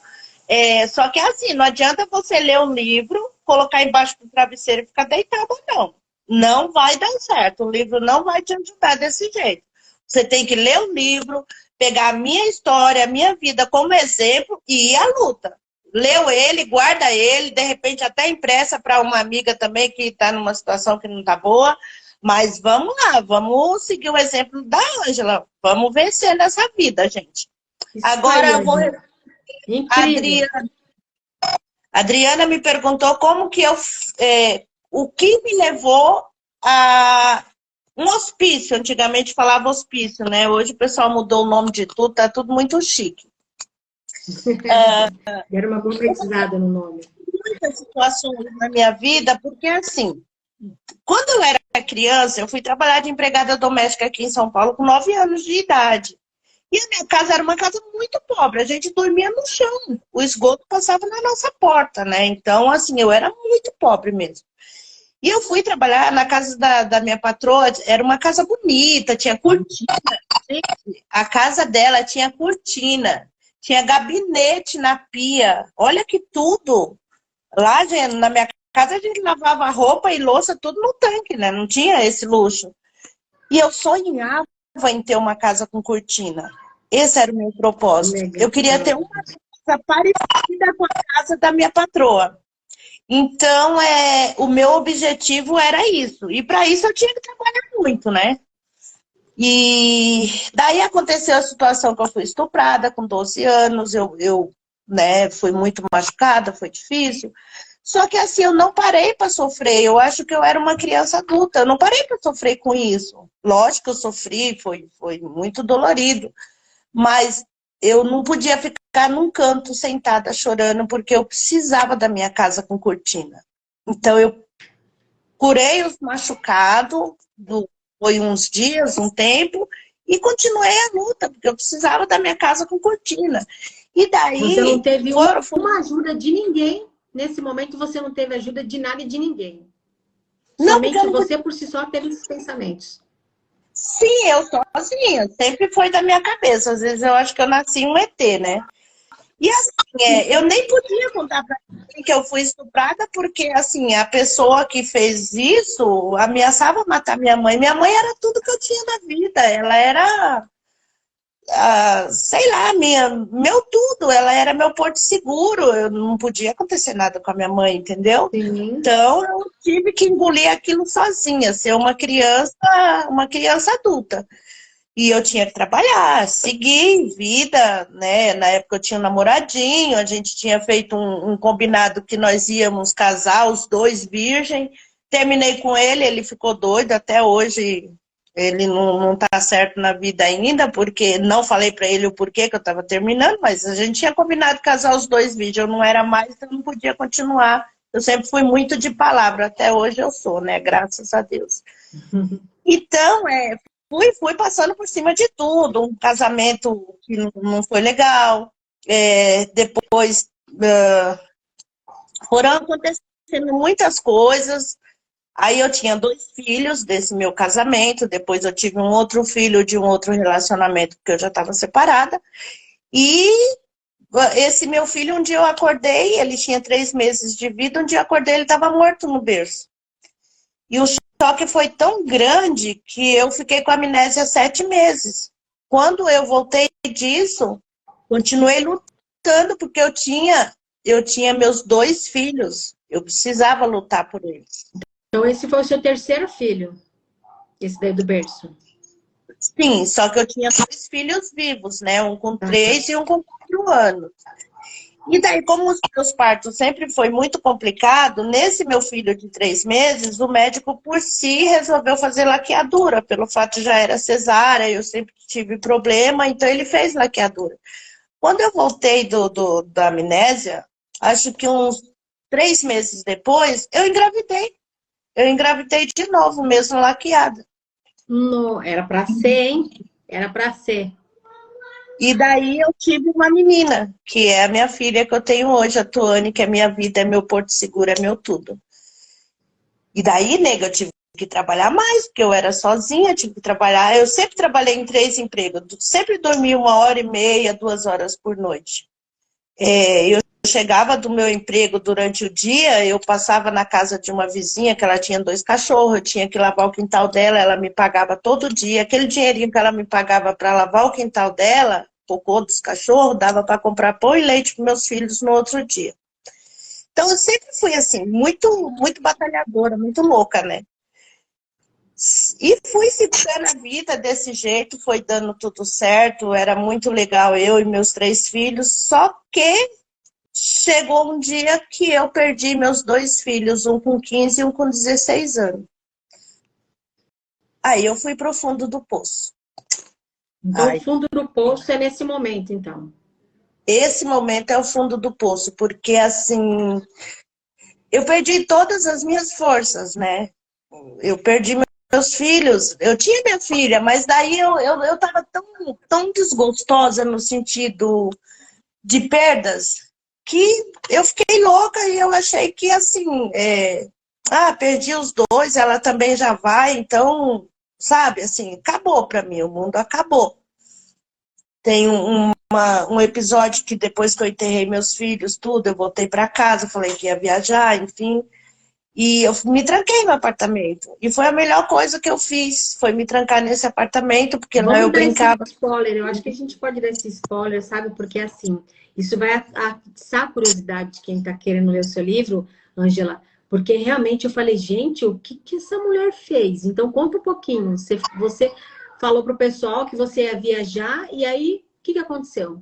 Só que assim, não adianta você ler um livro, colocar embaixo do travesseiro e ficar deitado, não. Não vai dar certo. O livro não vai te ajudar desse jeito. Você tem que ler o livro, pegar a minha história, a minha vida como exemplo e ir à luta. Leu ele, guarda ele, de repente até empresta para uma amiga também que está numa situação que não está boa. Mas vamos lá, vamos seguir o exemplo da Ângela. Vamos vencer nessa vida, gente. Isso Agora aí, eu vou... Incrível. Adriana me perguntou como que o que me levou a um hospício. Antigamente falava hospício, né? Hoje o pessoal mudou o nome de tudo, tá tudo muito chique. Era uma concretizada no nome. Muitas situações na minha vida, porque assim, quando eu era criança, eu fui trabalhar de empregada doméstica aqui em São Paulo com 9 anos de idade. E a minha casa era uma casa muito pobre, a gente dormia no chão, o esgoto passava na nossa porta, né? Então, assim, eu era muito pobre mesmo. E eu fui trabalhar na casa da minha patroa, era uma casa bonita, tinha cortina. Gente, a casa dela tinha cortina, tinha gabinete na pia, olha que tudo. Lá, gente, na minha casa a gente lavava roupa e louça tudo no tanque, né? Não tinha esse luxo. E eu sonhava em ter uma casa com cortina. Esse era o meu propósito. Eu queria ter uma casa parecida com a casa da minha patroa. Então, o meu objetivo era isso. E para isso eu tinha que trabalhar muito, né? E daí aconteceu a situação que eu fui estuprada com 12 anos. Eu fui muito machucada, foi difícil. Só que assim, eu não parei para sofrer. Eu acho que eu era uma criança adulta. Eu não parei para sofrer com isso. Lógico que eu sofri, foi muito dolorido. Mas eu não podia ficar num canto sentada chorando, porque eu precisava da minha casa com cortina. Então eu curei os machucados, foi uns dias, um tempo, e continuei a luta, porque eu precisava da minha casa com cortina. E daí... Você não teve uma ajuda de ninguém. Nesse momento você não teve ajuda de nada e de ninguém. Somente você por si só teve esses pensamentos. Sim, eu sozinha, sempre foi da minha cabeça. Às vezes eu acho que eu nasci um ET, né? E assim, eu nem podia contar pra ninguém que eu fui estuprada, porque assim, a pessoa que fez isso ameaçava matar minha mãe. Minha mãe era tudo que eu tinha na vida. Ela era, sei lá, meu tudo. Ela era meu porto seguro. Eu não podia acontecer nada com a minha mãe, entendeu? Sim. Então eu tive que engolir aquilo sozinha, ser uma criança adulta. E eu tinha que trabalhar, seguir vida, né? Na época eu tinha um namoradinho, a gente tinha feito um combinado que nós íamos casar, os dois virgem. Terminei com ele, ele ficou doido, até hoje ele não tá certo na vida ainda, porque não falei para ele o porquê que eu estava terminando, mas a gente tinha combinado casar os dois virgem, eu não era mais, então não podia continuar. Eu sempre fui muito de palavra, até hoje eu sou, né? Graças a Deus. Então, fui passando por cima de tudo. Um casamento que não foi legal. Depois foram acontecendo muitas coisas. Aí eu tinha 2 filhos desse meu casamento. Depois eu tive um outro filho de um outro relacionamento, porque eu já estava separada. E esse meu filho, um dia eu acordei, ele tinha 3 meses de vida. Um dia eu acordei, ele estava morto no berço. E o choque foi tão grande que eu fiquei com amnésia 7 meses. Quando eu voltei disso, continuei lutando, porque eu tinha meus 2 filhos. Eu precisava lutar por eles. Então, esse foi o seu terceiro filho, esse daí do berço. Sim, só que eu tinha 2 filhos vivos, né? Um com Ah, 3 e um com 4 anos. E daí, como os meus partos sempre foi muito complicado, nesse meu filho de 3 meses, o médico por si resolveu fazer laqueadura, pelo fato de já era cesárea, eu sempre tive problema, então ele fez laqueadura. Quando eu voltei da amnésia, acho que uns 3 meses depois, eu engravidei. Eu engravidei de novo, mesmo laqueada. não, era para ser, hein? Era para ser. E daí eu tive uma menina, que é a minha filha que eu tenho hoje, a Tuane, que é minha vida, é meu porto seguro, é meu tudo. E daí, nega, eu tive que trabalhar mais, porque eu era sozinha, tive que trabalhar. Eu sempre trabalhei em 3 empregos, sempre dormi 1h30, 2 horas por noite. Eu chegava do meu emprego durante o dia, eu passava na casa de uma vizinha, que ela tinha 2 cachorros, eu tinha que lavar o quintal dela, ela me pagava todo dia. Aquele dinheirinho que ela me pagava para lavar o quintal dela, cocô dos cachorros, dava para comprar pão e leite para meus filhos no outro dia. Então, eu sempre fui assim, muito, muito batalhadora, muito louca, né? E fui segurando a vida desse jeito, foi dando tudo certo, era muito legal eu e meus 3 filhos, só que chegou um dia que eu perdi meus 2 filhos, um com 15 e um com 16 anos. Aí eu fui pro fundo do poço. Então, o Ai, fundo do poço é nesse momento, então. esse momento é o fundo do poço, porque assim, eu perdi todas as minhas forças, né? Eu perdi meus filhos, eu tinha minha filha, mas daí eu tava tão, tão desgostosa no sentido de perdas, que eu fiquei louca e eu achei que assim, perdi os 2, ela também já vai, então, sabe, assim, acabou pra mim, o mundo acabou. Tem um episódio que depois que eu enterrei meus filhos, tudo, eu voltei pra casa, falei que ia viajar, enfim, e eu me tranquei no apartamento. E foi a melhor coisa que eu fiz, foi me trancar nesse apartamento, porque lá eu Vamos dar esse brincava. spoiler. Eu acho que a gente pode dar esse spoiler, sabe? Porque assim, isso vai atiçar a curiosidade de quem está querendo ler o seu livro, Ângela. Porque realmente eu falei, gente, o que que essa mulher fez? Então conta um pouquinho. Você falou pro pessoal que você ia viajar e aí o que que aconteceu?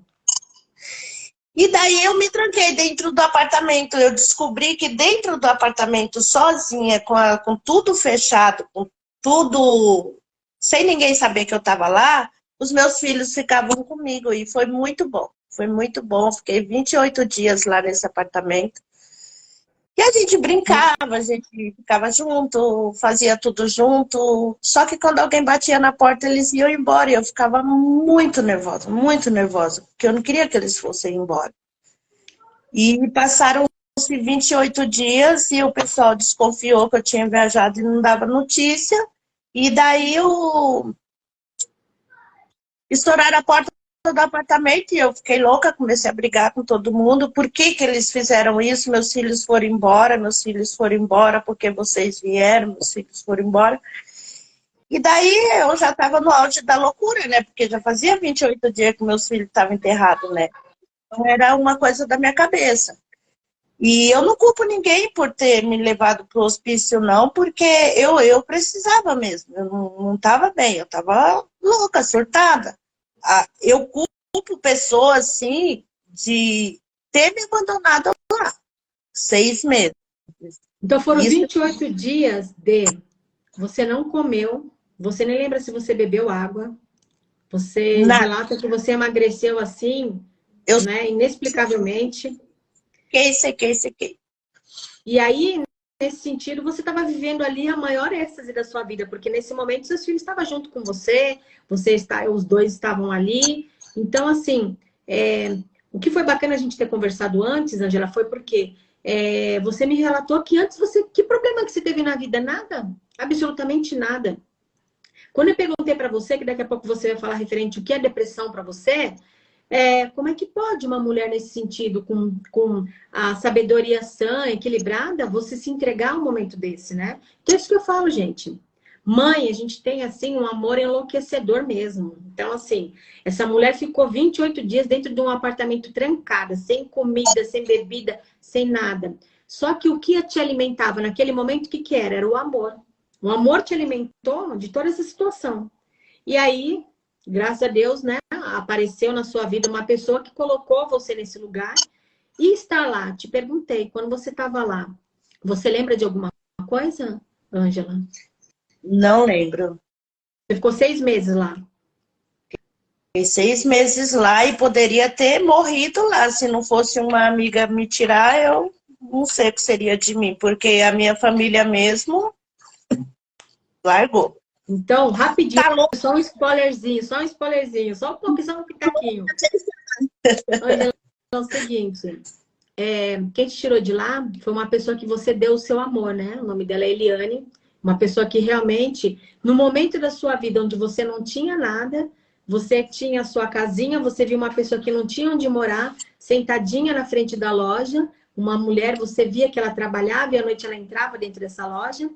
E daí eu me tranquei dentro do apartamento. Eu descobri que dentro do apartamento, sozinha, com tudo fechado, com tudo, sem ninguém saber que eu estava lá, os meus filhos ficavam comigo e foi muito bom. Foi muito bom. Fiquei 28 dias lá nesse apartamento. E a gente brincava, a gente ficava junto, fazia tudo junto. Só que quando alguém batia na porta, eles iam embora. E eu ficava muito nervosa, porque eu não queria que eles fossem embora. E passaram-se 28 dias e o pessoal desconfiou que eu tinha viajado e não dava notícia. E daí Estouraram a porta do apartamento e eu fiquei louca, comecei a brigar com todo mundo. Por que que eles fizeram isso? Meus filhos foram embora porque vocês vieram, meus filhos foram embora. E daí eu já estava no auge da loucura, né? Porque já fazia 28 dias que meus filhos estavam enterrados, né? Então era uma coisa da minha cabeça. E eu não culpo ninguém por ter me levado para o hospício, não, porque eu precisava mesmo. Eu não estava bem, eu estava louca, surtada. Eu culpo pessoas, assim, de ter me abandonado lá. 6 meses. Então foram Isso. 28 dias de você não comeu, você nem lembra se você bebeu água, você relata que você emagreceu assim, né, inexplicavelmente. Sequei. E aí, nesse sentido, você estava vivendo ali a maior êxtase da sua vida, porque nesse momento seus filhos estavam junto com você, os dois estavam ali. Então, assim, o que foi bacana a gente ter conversado antes, Angela, foi porque você me relatou que antes que problema que você teve na vida? Nada, absolutamente nada. Quando eu perguntei para você, que daqui a pouco você vai falar referente o que é depressão para você, como é que pode uma mulher nesse sentido, com a sabedoria sã, equilibrada, você se entregar a um momento desse, né? Então é isso que eu falo, gente. Mãe, a gente tem, assim, um amor enlouquecedor mesmo. Então, assim, essa mulher ficou 28 dias dentro de um apartamento trancada, sem comida, sem bebida, sem nada. Só que o que te alimentava naquele momento, o que era? Era o amor. O amor te alimentou de toda essa situação. E aí, graças a Deus, né, apareceu na sua vida uma pessoa que colocou você nesse lugar e está lá. Te perguntei, quando você estava lá, você lembra de alguma coisa, Ângela? Não lembro. Você ficou 6 meses lá. Fiquei 6 meses lá e poderia ter morrido lá. Se não fosse uma amiga me tirar, eu não sei o que seria de mim, porque a minha família mesmo largou. Então, rapidinho, só um spoilerzinho, só um pouquinho, só um pitaquinho. Ângela, é o seguinte, quem te tirou de lá foi uma pessoa que você deu o seu amor, né? O nome dela é Eliane, uma pessoa que realmente, no momento da sua vida onde você não tinha nada, você tinha a sua casinha, você viu uma pessoa que não tinha onde morar, sentadinha na frente da loja, uma mulher, você via que ela trabalhava e à noite ela entrava dentro dessa loja,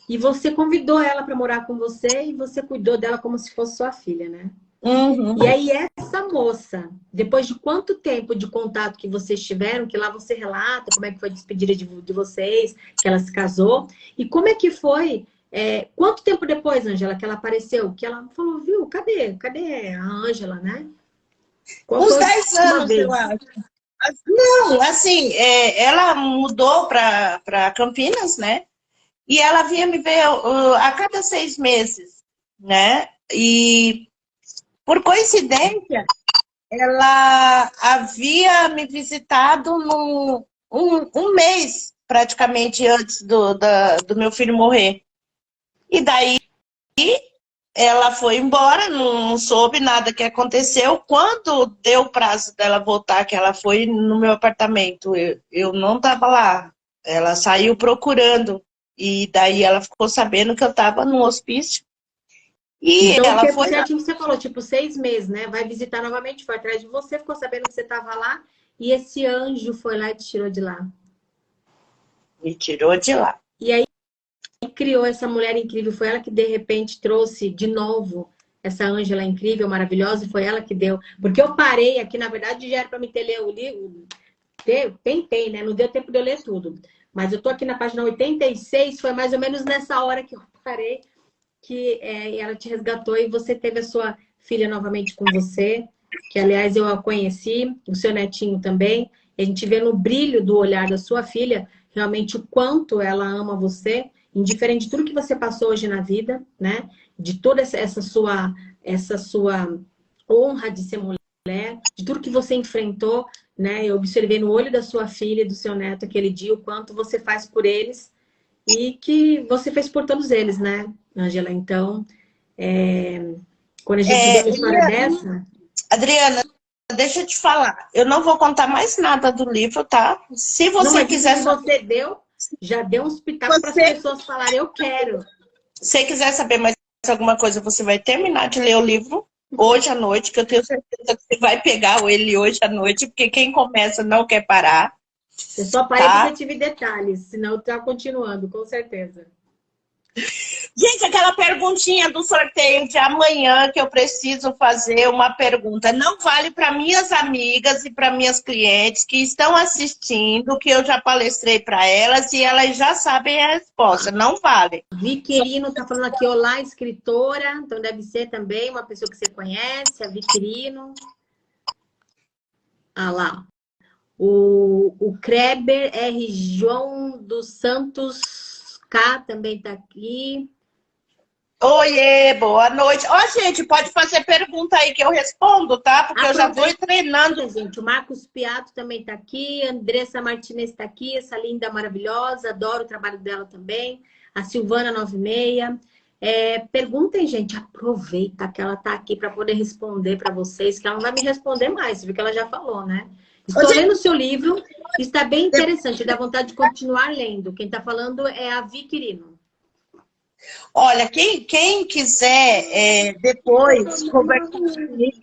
e você convidou ela para morar com você e você cuidou dela como se fosse sua filha, né? Uhum. E aí essa moça, depois de quanto tempo de contato que vocês tiveram, que lá você relata como é que foi a despedida de vocês, que ela se casou, e como é que foi, quanto tempo depois, Ângela, que ela apareceu, que ela falou, viu, cadê a Ângela, né? Uns 10 anos, eu acho. Não, assim, ela mudou para Campinas, né? E ela vinha me ver a cada 6 meses, né? E, por coincidência, ela havia me visitado um mês, praticamente, antes do meu filho morrer. E daí, ela foi embora, não soube nada que aconteceu. Quando deu o prazo dela voltar, que ela foi no meu apartamento, eu não estava lá. Ela saiu procurando. E daí ela ficou sabendo que eu estava no hospício. E então, ela tempo foi... certinho você falou, tipo, 6 meses, né? Vai visitar novamente, foi atrás de você, ficou sabendo que você estava lá, e esse anjo foi lá e te tirou de lá. Me tirou de lá. E aí criou essa mulher incrível, foi ela que de repente trouxe de novo essa Ângela incrível, maravilhosa, e foi ela que deu. Porque eu parei aqui, na verdade, já era para me ter ler o livro. Tentei, né? Não deu tempo de eu ler tudo. Mas eu tô aqui na página 86, foi mais ou menos nessa hora que eu parei, que ela te resgatou e você teve a sua filha novamente com você, que aliás eu a conheci, o seu netinho também. E a gente vê no brilho do olhar da sua filha realmente o quanto ela ama você, indiferente de tudo que você passou hoje na vida, né? De toda essa sua honra de ser mulher, de tudo que você enfrentou, né? Eu observei no olho da sua filha e do seu neto aquele dia o quanto você faz por eles e que você fez por todos eles, né, Ângela? Então, quando a gente vê uma história dessa... Adriana, deixa eu te falar. Eu não vou contar mais nada do livro, tá? Se você quiser... Você já deu uns pitacos para as pessoas falarem, eu quero. Se você quiser saber mais alguma coisa, você vai terminar de ler o livro, hoje à noite, que eu tenho certeza que você vai pegar ele hoje à noite, porque quem começa não quer parar, Eu só parei porque eu tá? tive detalhes, senão eu estava continuando, com certeza. Gente, aquela perguntinha do sorteio de amanhã que eu preciso fazer uma pergunta. Não vale para minhas amigas e para minhas clientes que estão assistindo, que eu já palestrei para elas e elas já sabem a resposta. Não vale. Viquirino tá falando aqui, olá, escritora. Então deve ser também uma pessoa que você conhece, a Viquirino. Ah lá. O Kreber R. João dos Santos K também tá aqui. Oiê, boa noite. Ó, gente, pode fazer pergunta aí que eu respondo, tá? Porque eu já vou treinando. Gente, o Marcos Piato também tá aqui. Andressa Martinez tá aqui. Essa linda, maravilhosa. Adoro o trabalho dela também. A Silvana 96. Perguntem, gente. Aproveita que ela tá aqui para poder responder para vocês, que ela não vai me responder mais, porque ela já falou, né? Estou lendo o seu livro. Está bem interessante. Dá vontade de continuar lendo. Quem tá falando é a Viquirino. Olha, quem quiser depois conversar comigo,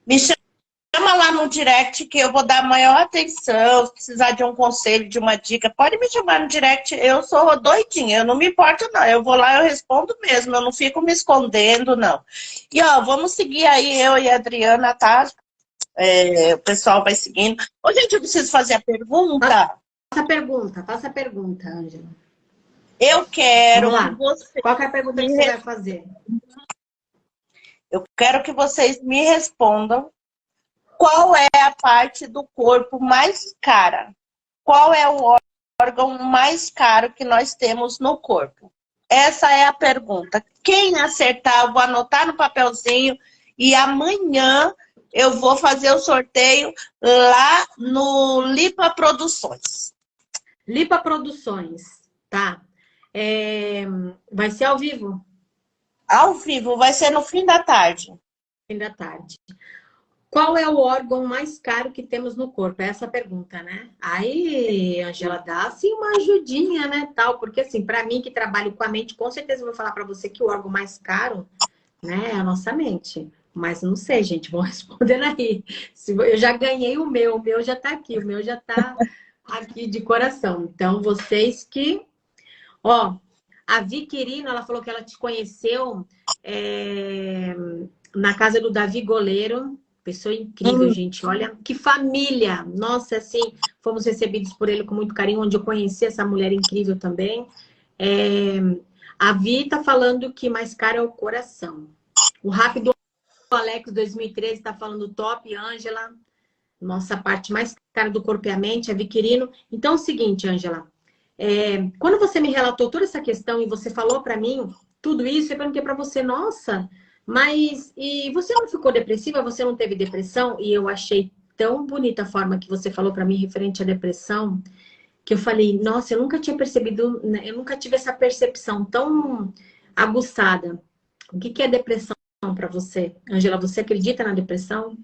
me chama lá no direct que eu vou dar maior atenção. Se precisar de um conselho, de uma dica, pode me chamar no direct. Eu sou doidinha, eu não me importo, não. Eu vou lá, eu respondo mesmo, eu não fico me escondendo, não. E, ó, vamos seguir aí, eu e a Adriana, tá? O pessoal vai seguindo. Ô, gente, eu preciso fazer a pergunta. Faça a pergunta, Ângela. Eu quero Vamos lá. que você... Qual que é a pergunta que você vai fazer? Eu quero que vocês me respondam qual é a parte do corpo mais cara. Qual é o órgão mais caro que nós temos no corpo? Essa é a pergunta. Quem acertar, eu vou anotar no papelzinho e amanhã eu vou fazer o sorteio lá no Lipa Produções. Lipa Produções, tá? Vai ser ao vivo? Ao vivo, vai ser no fim da tarde. Fim da tarde. Qual é o órgão mais caro que temos no corpo? É essa a pergunta, né? Aí, Angela, dá assim uma ajudinha, né, tal, porque assim, para mim que trabalho com a mente, com certeza eu vou falar para você que o órgão mais caro, né, é a nossa mente. Mas não sei, gente, vão respondendo aí. Eu já ganhei o meu já tá aqui, o meu já tá aqui de coração. Então, vocês que... Ó, a Viquirino, ela falou que ela te conheceu na casa do Davi Goleiro. Pessoa incrível, gente. Olha, que família. Nossa, assim, fomos recebidos por ele com muito carinho, onde eu conheci essa mulher incrível também. A Vi tá falando que mais caro é o coração. O Rápido Alex 2013 tá falando top, Ângela. Nossa parte mais cara do corpo é a mente, a Viquirino. Então é o seguinte, Ângela. Quando você me relatou toda essa questão e você falou para mim tudo isso, eu perguntei para você, nossa, mas e você não ficou depressiva? Você não teve depressão? E eu achei tão bonita a forma que você falou para mim referente à depressão, que eu falei, nossa, eu nunca tinha percebido, né? Eu nunca tive essa percepção tão aguçada. O que é depressão para você? Ângela, você acredita na depressão?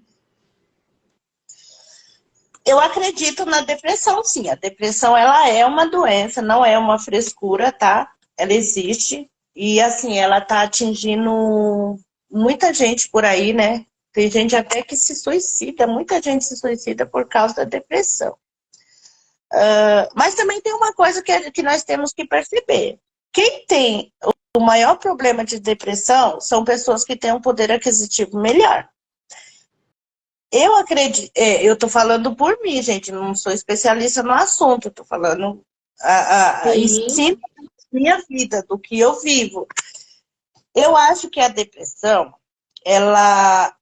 Eu acredito na depressão, sim. A depressão, ela é uma doença, não é uma frescura, tá? Ela existe e, assim, ela tá atingindo muita gente por aí, né? Tem gente até que se suicida, muita gente se suicida por causa da depressão. Mas também tem uma coisa que nós temos que perceber. Quem tem o maior problema de depressão são pessoas que têm um poder aquisitivo melhor. Eu acredito, eu tô falando por mim, gente, não sou especialista no assunto, tô falando sim, da minha vida, do que eu vivo. Eu acho que a depressão, ela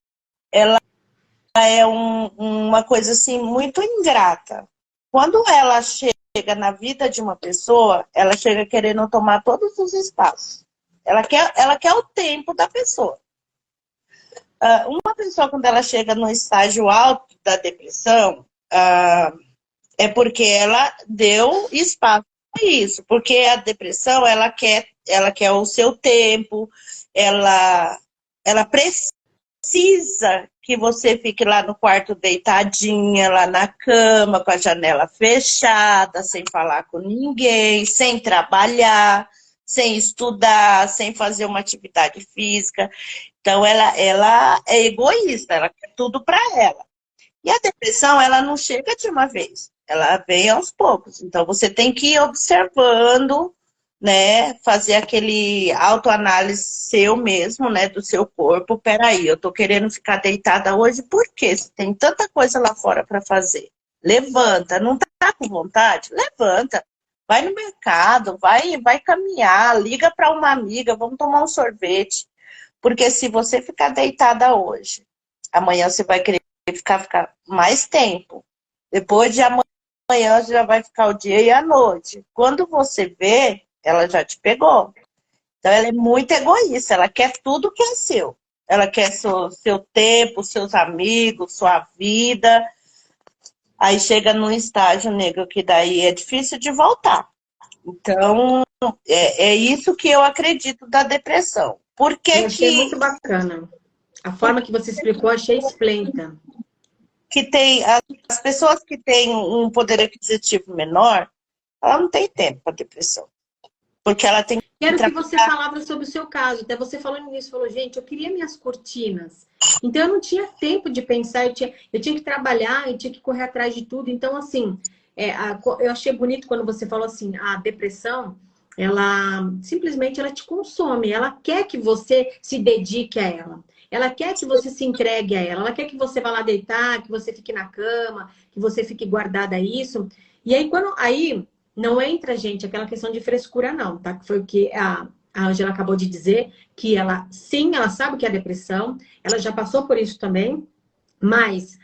é uma coisa assim muito ingrata. Quando ela chega na vida de uma pessoa, ela chega querendo tomar todos os espaços. Ela quer o tempo da pessoa. Uma pessoa, quando ela chega no estágio alto da depressão, é porque ela deu espaço para isso. Porque a depressão, ela quer o seu tempo, ela precisa que você fique lá no quarto deitadinha, lá na cama, com a janela fechada, sem falar com ninguém, sem trabalhar, sem estudar, sem fazer uma atividade física. Então, ela é egoísta, ela quer tudo para ela. E a depressão, ela não chega de uma vez, ela vem aos poucos. Então, você tem que ir observando, né? Fazer aquele autoanálise seu mesmo, né? Do seu corpo. Peraí, eu tô querendo ficar deitada hoje, por quê? Você tem tanta coisa lá fora para fazer. Levanta, não tá com vontade? Levanta. Vai no mercado, vai caminhar, liga para uma amiga, vamos tomar um sorvete. Porque se você ficar deitada hoje, amanhã você vai querer ficar mais tempo. Depois de amanhã já vai ficar o dia e a noite. Quando você vê, ela já te pegou. Então ela é muito egoísta, ela quer tudo que é seu. Ela quer seu tempo, seus amigos, sua vida. Aí chega num estágio, nego, que daí é difícil de voltar. Então, é isso que eu acredito da depressão. Por Eu que achei que muito bacana. A forma que você explicou, achei esplêndida. tem as pessoas que têm um poder aquisitivo menor, ela não tem tempo para depressão. Porque ela tem que Quero que você trabalhar. falasse sobre o seu caso. Até você falando nisso, falou, gente, eu queria minhas cortinas. Então, eu não tinha tempo de pensar, eu tinha que trabalhar, eu tinha que correr atrás de tudo. Então, assim, eu achei bonito quando você falou assim, a depressão, ela simplesmente ela te consome. Ela quer que você se dedique a ela. Ela quer que você se entregue a ela. Ela quer que você vá lá deitar, que você fique na cama, que você fique guardada a isso. E aí, aí não entra, gente, aquela questão de frescura, não, tá? Que foi o que a Ângela acabou de dizer, que ela, sim, ela sabe o que é depressão, ela já passou por isso também, mas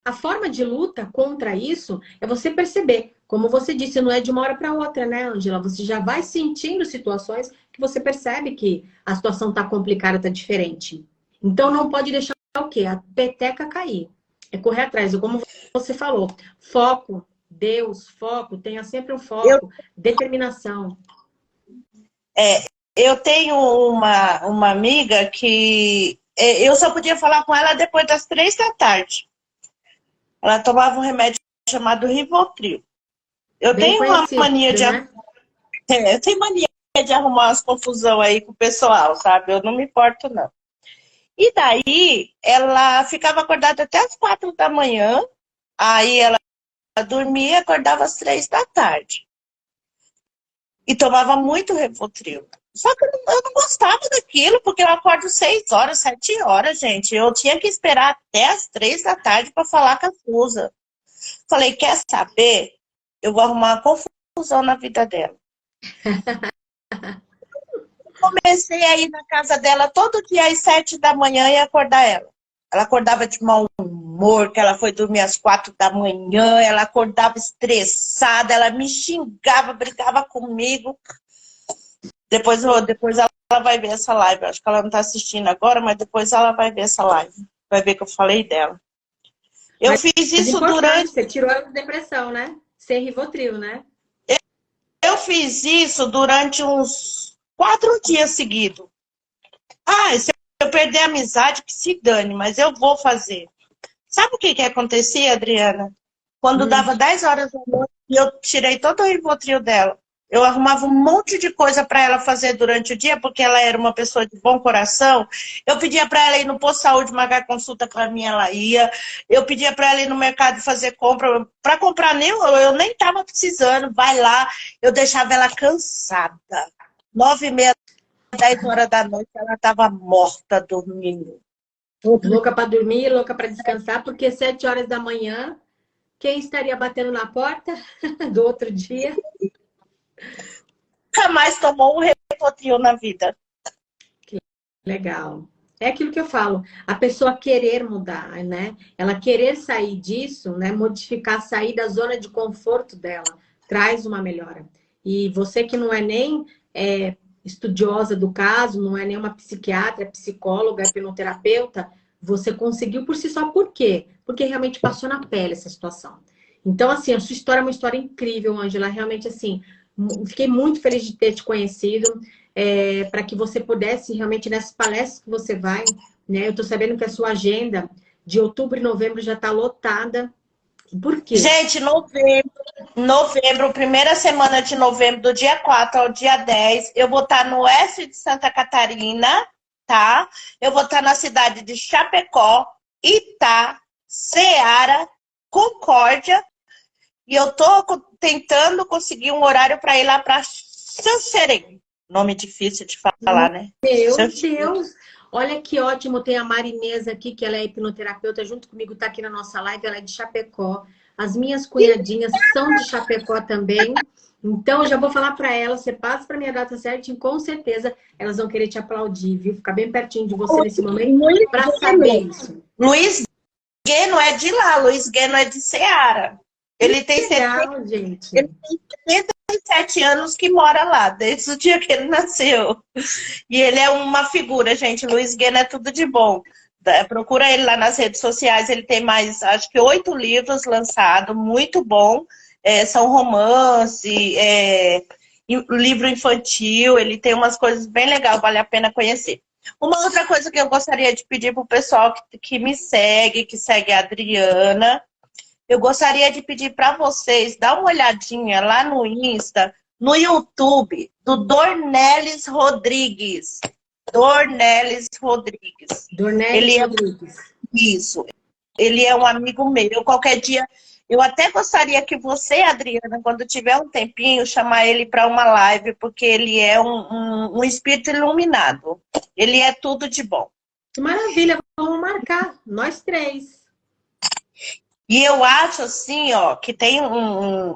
a forma de luta contra isso é você perceber. Como você disse, não é de uma hora para outra, né, Ângela? Você já vai sentindo situações que você percebe que a situação tá complicada, tá diferente. Então, não pode deixar o quê? A peteca cair. É correr atrás. Como você falou, foco, Deus, foco, tenha sempre um Eu, foco, determinação. eu tenho uma amiga que eu só podia falar com ela depois das 3 da tarde. Ela tomava um remédio chamado Rivotril. Eu Bem tenho uma conhecido, mania né? eu tenho mania de arrumar umas confusão aí com o pessoal, sabe? Eu não me importo, não. E daí, ela ficava acordada até as 4 da manhã, aí ela dormia e acordava às 3 da tarde. E tomava muito Rivotril. Só que eu não gostava daquilo, porque eu acordo 6 horas, 7 horas, gente. Eu tinha que esperar até as 3 da tarde para falar com a Suza. Falei, quer saber? Eu vou arrumar uma confusão na vida dela. Comecei a ir na casa dela todo dia às 7 da manhã e acordar ela. Ela acordava de mau humor, que ela foi dormir às 4 da manhã, ela acordava estressada, ela me xingava, brigava comigo. Depois ela vai ver essa live. Acho que ela não está assistindo agora, mas depois ela vai ver essa live. Vai ver que eu falei dela. Eu fiz Mas isso importante, durante. você tirou ela da depressão, né? Sem Rivotril, né? Eu fiz isso durante uns 4 dias seguidos. Ah, se eu perder a amizade, que se dane, mas eu vou fazer. Sabe o que acontecia, Adriana? Quando Hum. dava 10 horas da noite, eu tirei todo o Rivotril dela. Eu arrumava um monte de coisa para ela fazer durante o dia, porque ela era uma pessoa de bom coração. Eu pedia para ela ir no posto de saúde marcar consulta para mim, ela ia. Eu pedia para ela ir no mercado fazer compra. Para comprar, eu nem estava precisando. Vai lá, eu deixava ela cansada. 9h30, 10 horas da noite, ela estava morta dormindo. Louca para dormir, louca para descansar, porque 7 horas da manhã, quem estaria batendo na porta do outro dia? Nunca mais tomou um Rivotril na vida. Legal. É aquilo que eu falo, a pessoa querer mudar, né? Ela querer sair disso, né? Modificar, sair da zona de conforto dela, traz uma melhora. E você que não é nem estudiosa do caso, não é nem uma psiquiatra, psicóloga, hipnoterapeuta, você conseguiu por si só. Por quê? Porque realmente passou na pele essa situação. Então, assim, a sua história é uma história incrível, Ângela. Realmente, assim, fiquei muito feliz de ter te conhecido. Para que você pudesse realmente nessas palestras que você vai, né? Eu estou sabendo que a sua agenda de outubro e novembro já está lotada. Por quê? Gente, novembro, primeira semana de novembro, do dia 4 ao dia 10, eu vou estar no oeste de Santa Catarina, tá? Eu vou estar na cidade de Chapecó, Itá, Ceará, Concórdia. E eu tô tentando conseguir um horário para ir lá para Xanxerê. Nome difícil de falar, né? Meu Deus! Olha que ótimo, tem a Marinesa aqui, que ela é hipnoterapeuta, junto comigo, tá aqui na nossa live, ela é de Chapecó. As minhas cunhadinhas são de Chapecó também. Então, eu já vou falar para elas, você passa para minha data certinho, com certeza elas vão querer te aplaudir, viu? Ficar bem pertinho de você nesse momento para saber isso. Luiz Gueno é de lá, Luiz Gueno é de Ceará. Ele tem Legal, gente. Ele tem 77 anos que mora lá, desde o dia que ele nasceu. E ele é uma figura, gente. Luiz Gueno é tudo de bom. Procura ele lá nas redes sociais. Ele tem mais, acho que 8 livros lançados, muito bom. São romance, livro infantil. Ele tem umas coisas bem legais, vale a pena conhecer. Uma outra coisa que eu gostaria de pedir para o pessoal que me segue, que segue a Adriana, eu gostaria de pedir para vocês dar uma olhadinha lá no Insta, no YouTube, do Dornelles Rodrigues. Dornelles Rodrigues. Dornelles Rodrigues. Isso. Ele é um amigo meu. Qualquer dia, eu até gostaria que você, Adriana, quando tiver um tempinho, chamar ele para uma live, porque ele é um espírito iluminado. Ele é tudo de bom. Que maravilha, vamos marcar, nós 3. E eu acho assim, ó, que tem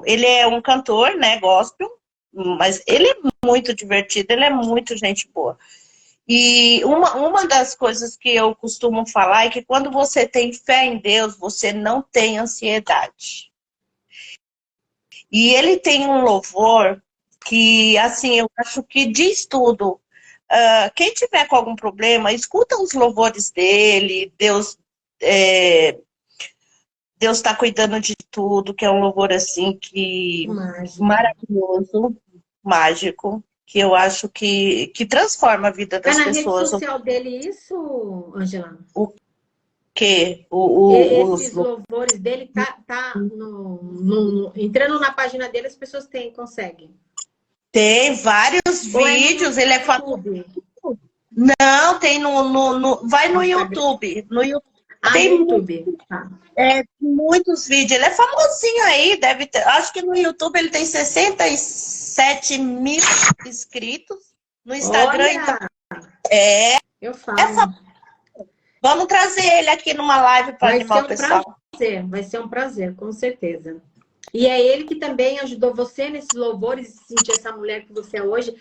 ele é um cantor, né, gospel, mas ele é muito divertido, ele é muito gente boa. E uma das coisas que eu costumo falar é que quando você tem fé em Deus, você não tem ansiedade. E ele tem um louvor que, assim, eu acho que diz tudo. Quem tiver com algum problema, escuta os louvores dele, Deus está cuidando de tudo, que é um louvor assim que maravilhoso, mágico, que eu acho que transforma a vida das pessoas. Na rede social dele isso, Ângela? O quê? Esses louvores dele tá entrando na página dele, as pessoas conseguem. Tem vários vídeos, ele é YouTube. Não, tem vai no YouTube. No YouTube. Tem YouTube. Tá. Muitos vídeos. Ele é famosinho aí, deve ter. Acho que no YouTube ele tem 67 mil inscritos. No Instagram, então. Eu falo. Vamos trazer ele aqui numa live para animar o pessoal. Vai ser um prazer, com certeza. E é ele que também ajudou você nesses louvores e se sentir essa mulher que você é hoje.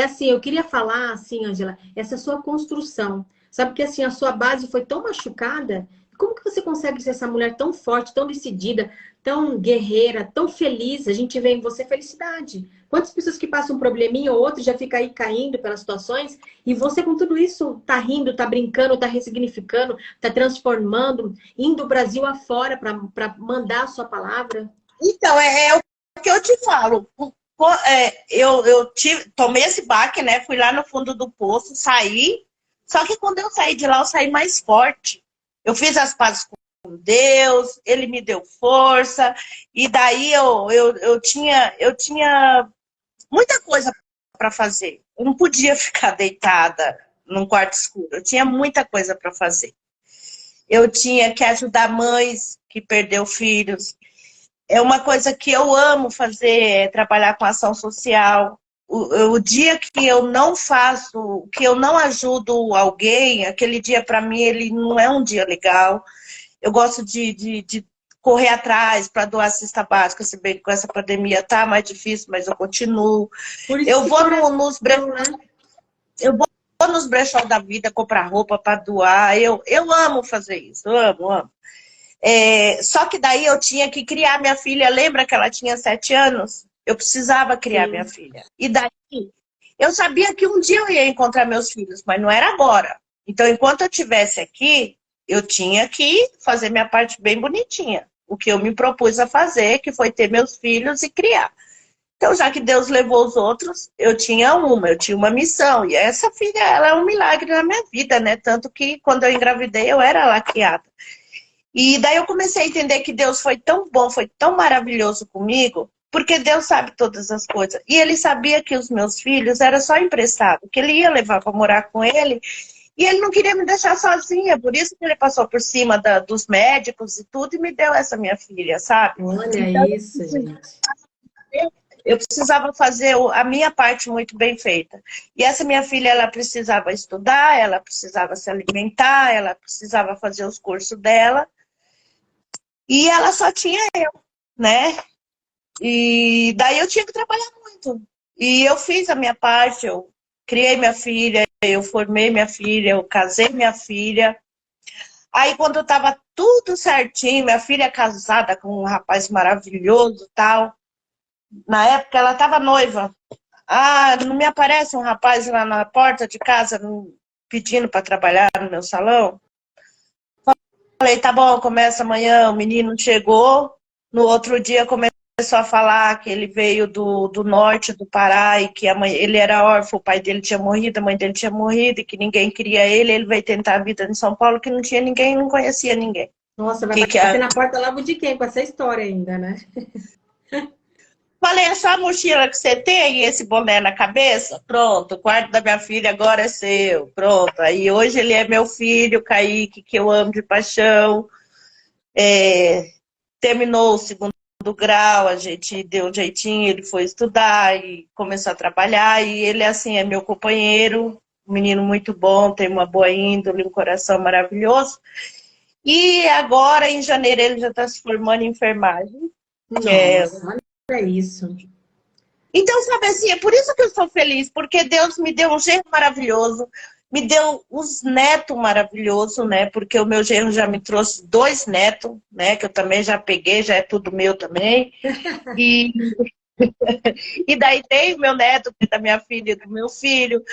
Assim, eu queria falar, assim, Ângela, essa sua construção. Sabe que assim, a sua base foi tão machucada. Como que você consegue ser essa mulher tão forte, tão decidida, tão guerreira, tão feliz? A gente vê em você felicidade. Quantas pessoas que passam um probleminha ou outro já fica aí caindo pelas situações e você com tudo isso tá rindo, tá brincando, tá ressignificando, tá transformando, indo o Brasil afora para mandar a sua palavra? Então, é o que eu te falo. Eu tomei esse baque, né? Fui lá no fundo do poço, saí. Só que quando eu saí de lá, eu saí mais forte. Eu fiz as pazes com Deus, ele me deu força. E daí eu tinha muita coisa para fazer. Eu não podia ficar deitada num quarto escuro. Eu tinha muita coisa para fazer. Eu tinha que ajudar mães que perderam filhos. É uma coisa que eu amo fazer, trabalhar com ação social. O dia que eu não faço, que eu não ajudo alguém, aquele dia para mim ele não é um dia legal. Eu gosto de correr atrás para doar cesta básica, se bem que com essa pandemia tá mais difícil, mas eu continuo. Eu vou nos brechó da vida comprar roupa para doar. Eu amo fazer isso, amo. Só que daí eu tinha que criar minha filha. Lembra que ela tinha 7 anos? Eu precisava criar minha filha. E daí, eu sabia que um dia eu ia encontrar meus filhos, mas não era agora. Então, enquanto eu estivesse aqui, eu tinha que fazer minha parte bem bonitinha. O que eu me propus a fazer, que foi ter meus filhos e criar. Então, já que Deus levou os outros, eu tinha uma missão. E essa filha, ela é um milagre na minha vida, né? Tanto que, quando eu engravidei, eu era laqueada. E daí eu comecei a entender que Deus foi tão bom, foi tão maravilhoso comigo, porque Deus sabe todas as coisas. E ele sabia que os meus filhos era só emprestado, que ele ia levar para morar com ele, e ele não queria me deixar sozinha, por isso que ele passou por cima dos médicos e tudo, e me deu essa minha filha, sabe? Olha Então, isso, gente. eu precisava fazer a minha parte muito bem feita. E essa minha filha, ela precisava estudar, ela precisava se alimentar, ela precisava fazer os cursos dela. E ela só tinha eu, né? E daí eu tinha que trabalhar muito. E eu fiz a minha parte, eu criei minha filha, eu formei minha filha, eu casei minha filha. Aí quando eu tava tudo certinho, minha filha é casada com um rapaz maravilhoso e tal. Na época ela tava noiva. Ah, não me aparece um rapaz lá na porta de casa pedindo para trabalhar no meu salão? Falei, tá bom, começa amanhã. O menino chegou, no outro dia começou a falar que ele veio do norte do Pará e que ele era órfão, o pai dele tinha morrido, a mãe dele tinha morrido e que ninguém queria ele veio tentar a vida em São Paulo, que não tinha ninguém, não conhecia ninguém. Nossa, vai bater na porta lá de quem? Com essa história ainda, né? Falei, é só a mochila que você tem e esse boné na cabeça? Pronto, o quarto da minha filha agora é seu. Pronto, aí hoje ele é meu filho, Kaique, que eu amo de paixão. Terminou o segundo grau, a gente deu um jeitinho, ele foi estudar e começou a trabalhar. E ele, assim, é meu companheiro, um menino muito bom, tem uma boa índole, um coração maravilhoso. E agora, em janeiro, ele já está se formando em enfermagem. Nossa, olha isso. Então, sabe assim, é por isso que eu sou feliz, porque Deus me deu um genro maravilhoso, me deu uns netos maravilhosos, né? Porque o meu genro já me trouxe 2 netos, né? Que eu também já peguei, já é tudo meu também. E, e daí tem o meu neto, que é da minha filha e do meu filho,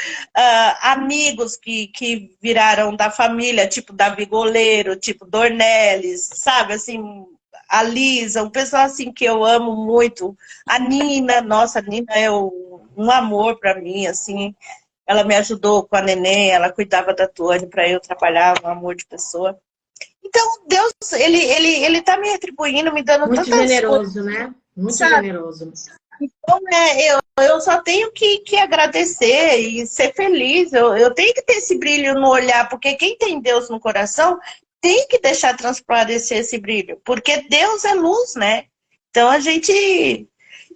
amigos que viraram da família, tipo Davi Goleiro, tipo Dornelles, sabe, assim, a Lisa, um pessoal assim que eu amo muito, a Nina, nossa, a Nina é um amor para mim, assim, ela me ajudou com a neném, ela cuidava da Tuane para eu trabalhar, um amor de pessoa. Então, Deus, ele tá me retribuindo, me dando Muito tantas coisas, generoso, né? Muito sabe? generoso. Então, eu só tenho que agradecer e ser feliz. Eu tenho que ter esse brilho no olhar, porque quem tem Deus no coração tem que deixar transparecer esse brilho, porque Deus é luz, né? Então a gente.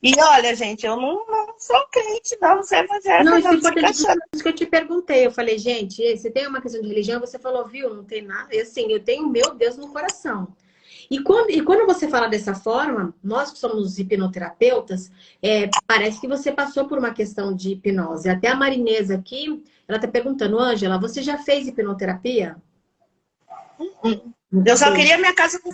E olha, gente, eu não sou crente, não sou evangélica, Não, isso é não, importante, por isso que eu te perguntei. Eu falei, gente, você tem uma questão de religião? Você falou, viu, não tem nada. E assim, eu tenho meu Deus no coração. E quando você fala dessa forma, nós que somos hipnoterapeutas, parece que você passou por uma questão de hipnose. Até a Marinesa aqui, ela está perguntando, Ângela, você já fez hipnoterapia? Eu só queria minha casa com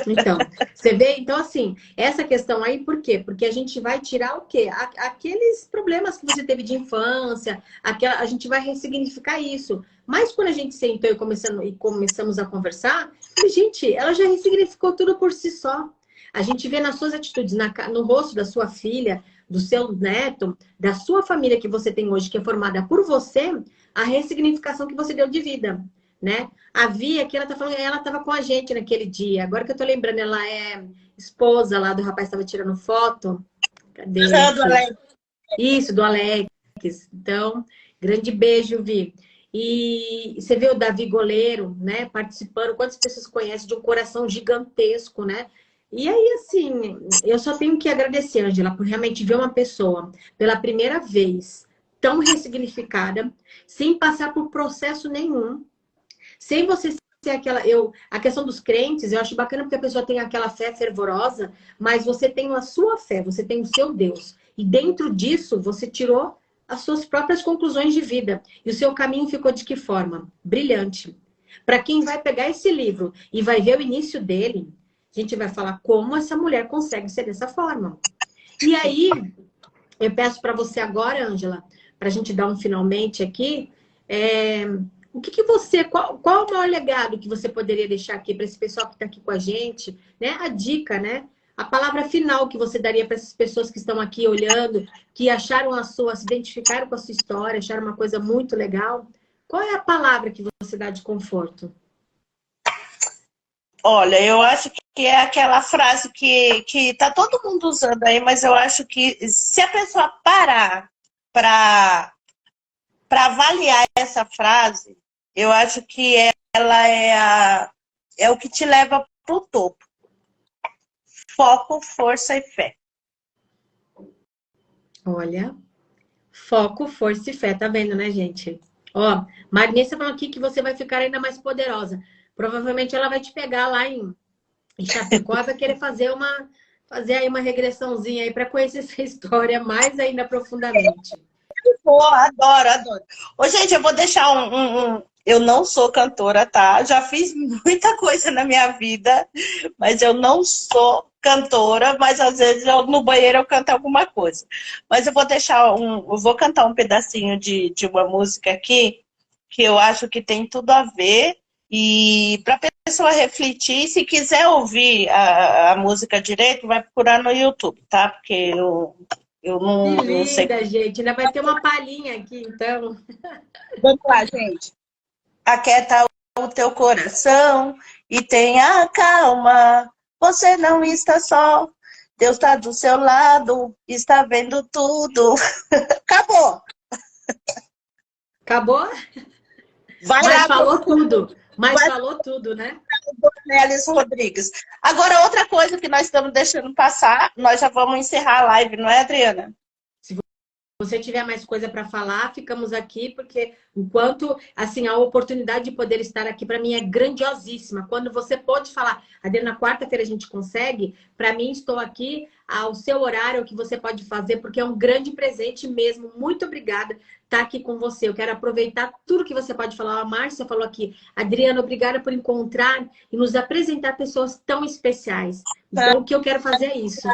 Então, você vê, então assim, essa questão aí, por quê? Porque a gente vai tirar o quê? Aqueles problemas que você teve de infância, a gente vai ressignificar isso. Mas quando a gente sentou e começamos a conversar, gente, ela já ressignificou tudo por si só. A gente vê nas suas atitudes, no rosto da sua filha, do seu neto, da sua família que você tem hoje, que é formada por você, a ressignificação que você deu de vida, né? A Via, que ela tá falando, ela estava com a gente naquele dia. Agora que eu tô lembrando, ela é esposa lá do rapaz que estava tirando foto. Cadê? do Alex. Isso, do Alex. Então, grande beijo, Vi. E você vê o Davi Goleiro, né, participando. Quantas pessoas conhecem de um coração gigantesco, né? E aí, assim, eu só tenho que agradecer, Ângela, por realmente ver uma pessoa pela primeira vez tão ressignificada, sem passar por processo nenhum. Sem você ser aquela. A questão dos crentes, eu acho bacana porque a pessoa tem aquela fé fervorosa, mas você tem a sua fé, você tem o seu Deus. E dentro disso, você tirou as suas próprias conclusões de vida. E o seu caminho ficou de que forma? Brilhante. Para quem vai pegar esse livro e vai ver o início dele, a gente vai falar como essa mulher consegue ser dessa forma. E aí, eu peço para você agora, Ângela, para a gente dar um finalmente aqui, o que você, qual o maior legado que você poderia deixar aqui para esse pessoal que está aqui com a gente, né? A dica, né? A palavra final que você daria para essas pessoas que estão aqui olhando, que acharam se identificaram com a sua história, acharam uma coisa muito legal. Qual é a palavra que você dá de conforto? Olha, eu acho que é aquela frase que tá todo mundo usando aí, mas eu acho que se a pessoa parar para avaliar essa frase, eu acho que ela é o que te leva para o topo. Foco, força e fé. Olha, foco, força e fé, tá vendo, né, gente? Ó, Marnissa falou aqui que você vai ficar ainda mais poderosa. Provavelmente ela vai te pegar lá em Chapecó e vai querer fazer aí uma regressãozinha aí para conhecer essa história mais ainda profundamente. Pô, adoro, adoro. Ô, gente, eu vou deixar Eu não sou cantora, tá? Já fiz muita coisa na minha vida, mas eu não sou cantora, mas às vezes no banheiro eu canto alguma coisa. Mas eu vou deixar Eu vou cantar um pedacinho de uma música aqui, que eu acho que tem tudo a ver, e para a pessoa refletir, se quiser ouvir a música direito, vai procurar no YouTube, tá? Porque eu Que não sei. linda, gente. Ainda vai ter uma palhinha aqui, então. Vamos lá, gente. Aquieta o teu coração e tenha calma. Você não está só. Deus está do seu lado, está vendo tudo. Acabou. Acabou? Vai Mas lá falou tudo. Mas vai falou tudo, né? pro Dornelis Rodrigues. Agora, outra coisa que nós estamos deixando passar, nós já vamos encerrar a live, não é, Adriana? Você tiver mais coisa para falar, ficamos aqui, porque enquanto, assim, a oportunidade de poder estar aqui para mim é grandiosíssima. Quando você pode falar, Adriana, na quarta-feira a gente consegue, para mim estou aqui ao seu horário, o que você pode fazer, porque é um grande presente mesmo. Muito obrigada por estar aqui com você. Eu quero aproveitar tudo que você pode falar. A Márcia falou aqui, Adriana, obrigada por encontrar e nos apresentar pessoas tão especiais. Então, o que eu quero fazer é isso.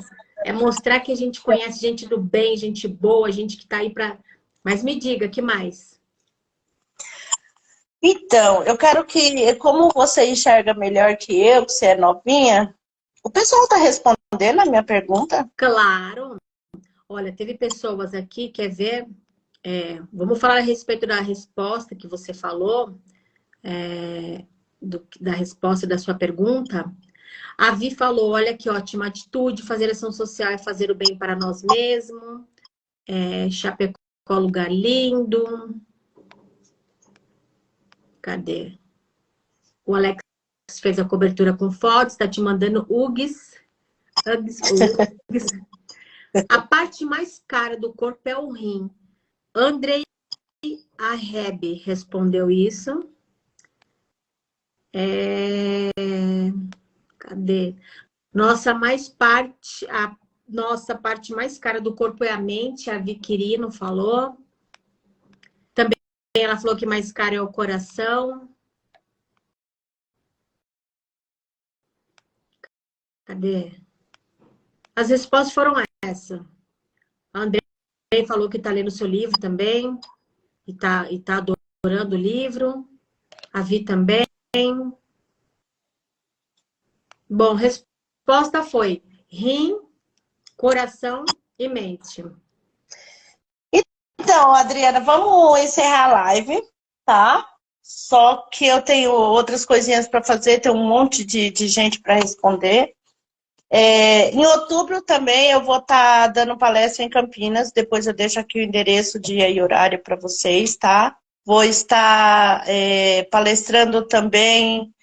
É mostrar que a gente conhece gente do bem, gente boa, gente que tá aí para. Mas me diga, que mais? Então, eu quero que, como você enxerga melhor que você é novinha, o pessoal está respondendo a minha pergunta? Claro. Olha, teve pessoas aqui, quer ver? Vamos falar a respeito da resposta que você falou, da resposta da sua pergunta. A Vi falou, olha que ótima atitude, fazer ação social é fazer o bem para nós mesmos. Chapecó, lugar lindo. Cadê? O Alex fez a cobertura com fotos, está te mandando Hugs. A parte mais cara do corpo é o rim. Andrei Arrebe respondeu isso. Cadê? A nossa parte mais cara do corpo é a mente, a Viquirino falou. Também ela falou que mais caro é o coração. Cadê? As respostas foram essas. A André falou que está lendo seu livro também. E tá adorando o livro. A Vi também. Bom, resposta foi rim, coração e mente. Então, Adriana, vamos encerrar a live, tá? Só que eu tenho outras coisinhas para fazer, tem um monte de gente para responder. Em outubro também eu vou estar dando palestra em Campinas, depois eu deixo aqui o endereço, dia e horário para vocês, tá? Vou estar palestrando também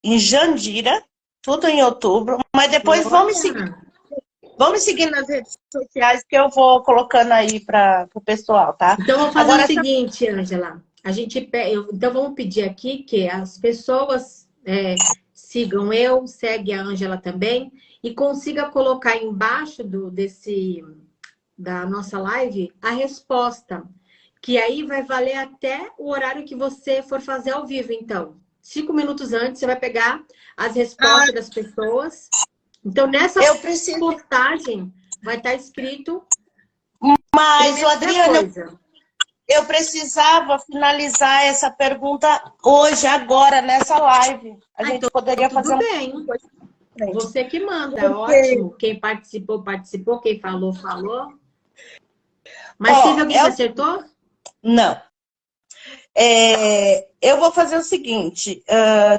em Jandira, tudo em outubro, mas depois vamos seguir nas redes sociais que eu vou colocando aí para o pessoal, tá? Então, vamos fazer o seguinte, Ângela. Então, vamos pedir aqui que as pessoas sigam segue a Ângela também, e consiga colocar embaixo da nossa live a resposta. Que aí vai valer até o horário que você for fazer ao vivo, então. 5 minutos antes, você vai pegar as respostas das pessoas. Então, nessa postagem vai estar escrito... Mas, Adriana, eu precisava finalizar essa pergunta hoje, agora, nessa live. A gente poderia fazer bem. Você que manda, ótimo. Quem participou, participou. Quem falou, falou. Mas teve alguém que acertou? Não. Eu vou fazer o seguinte,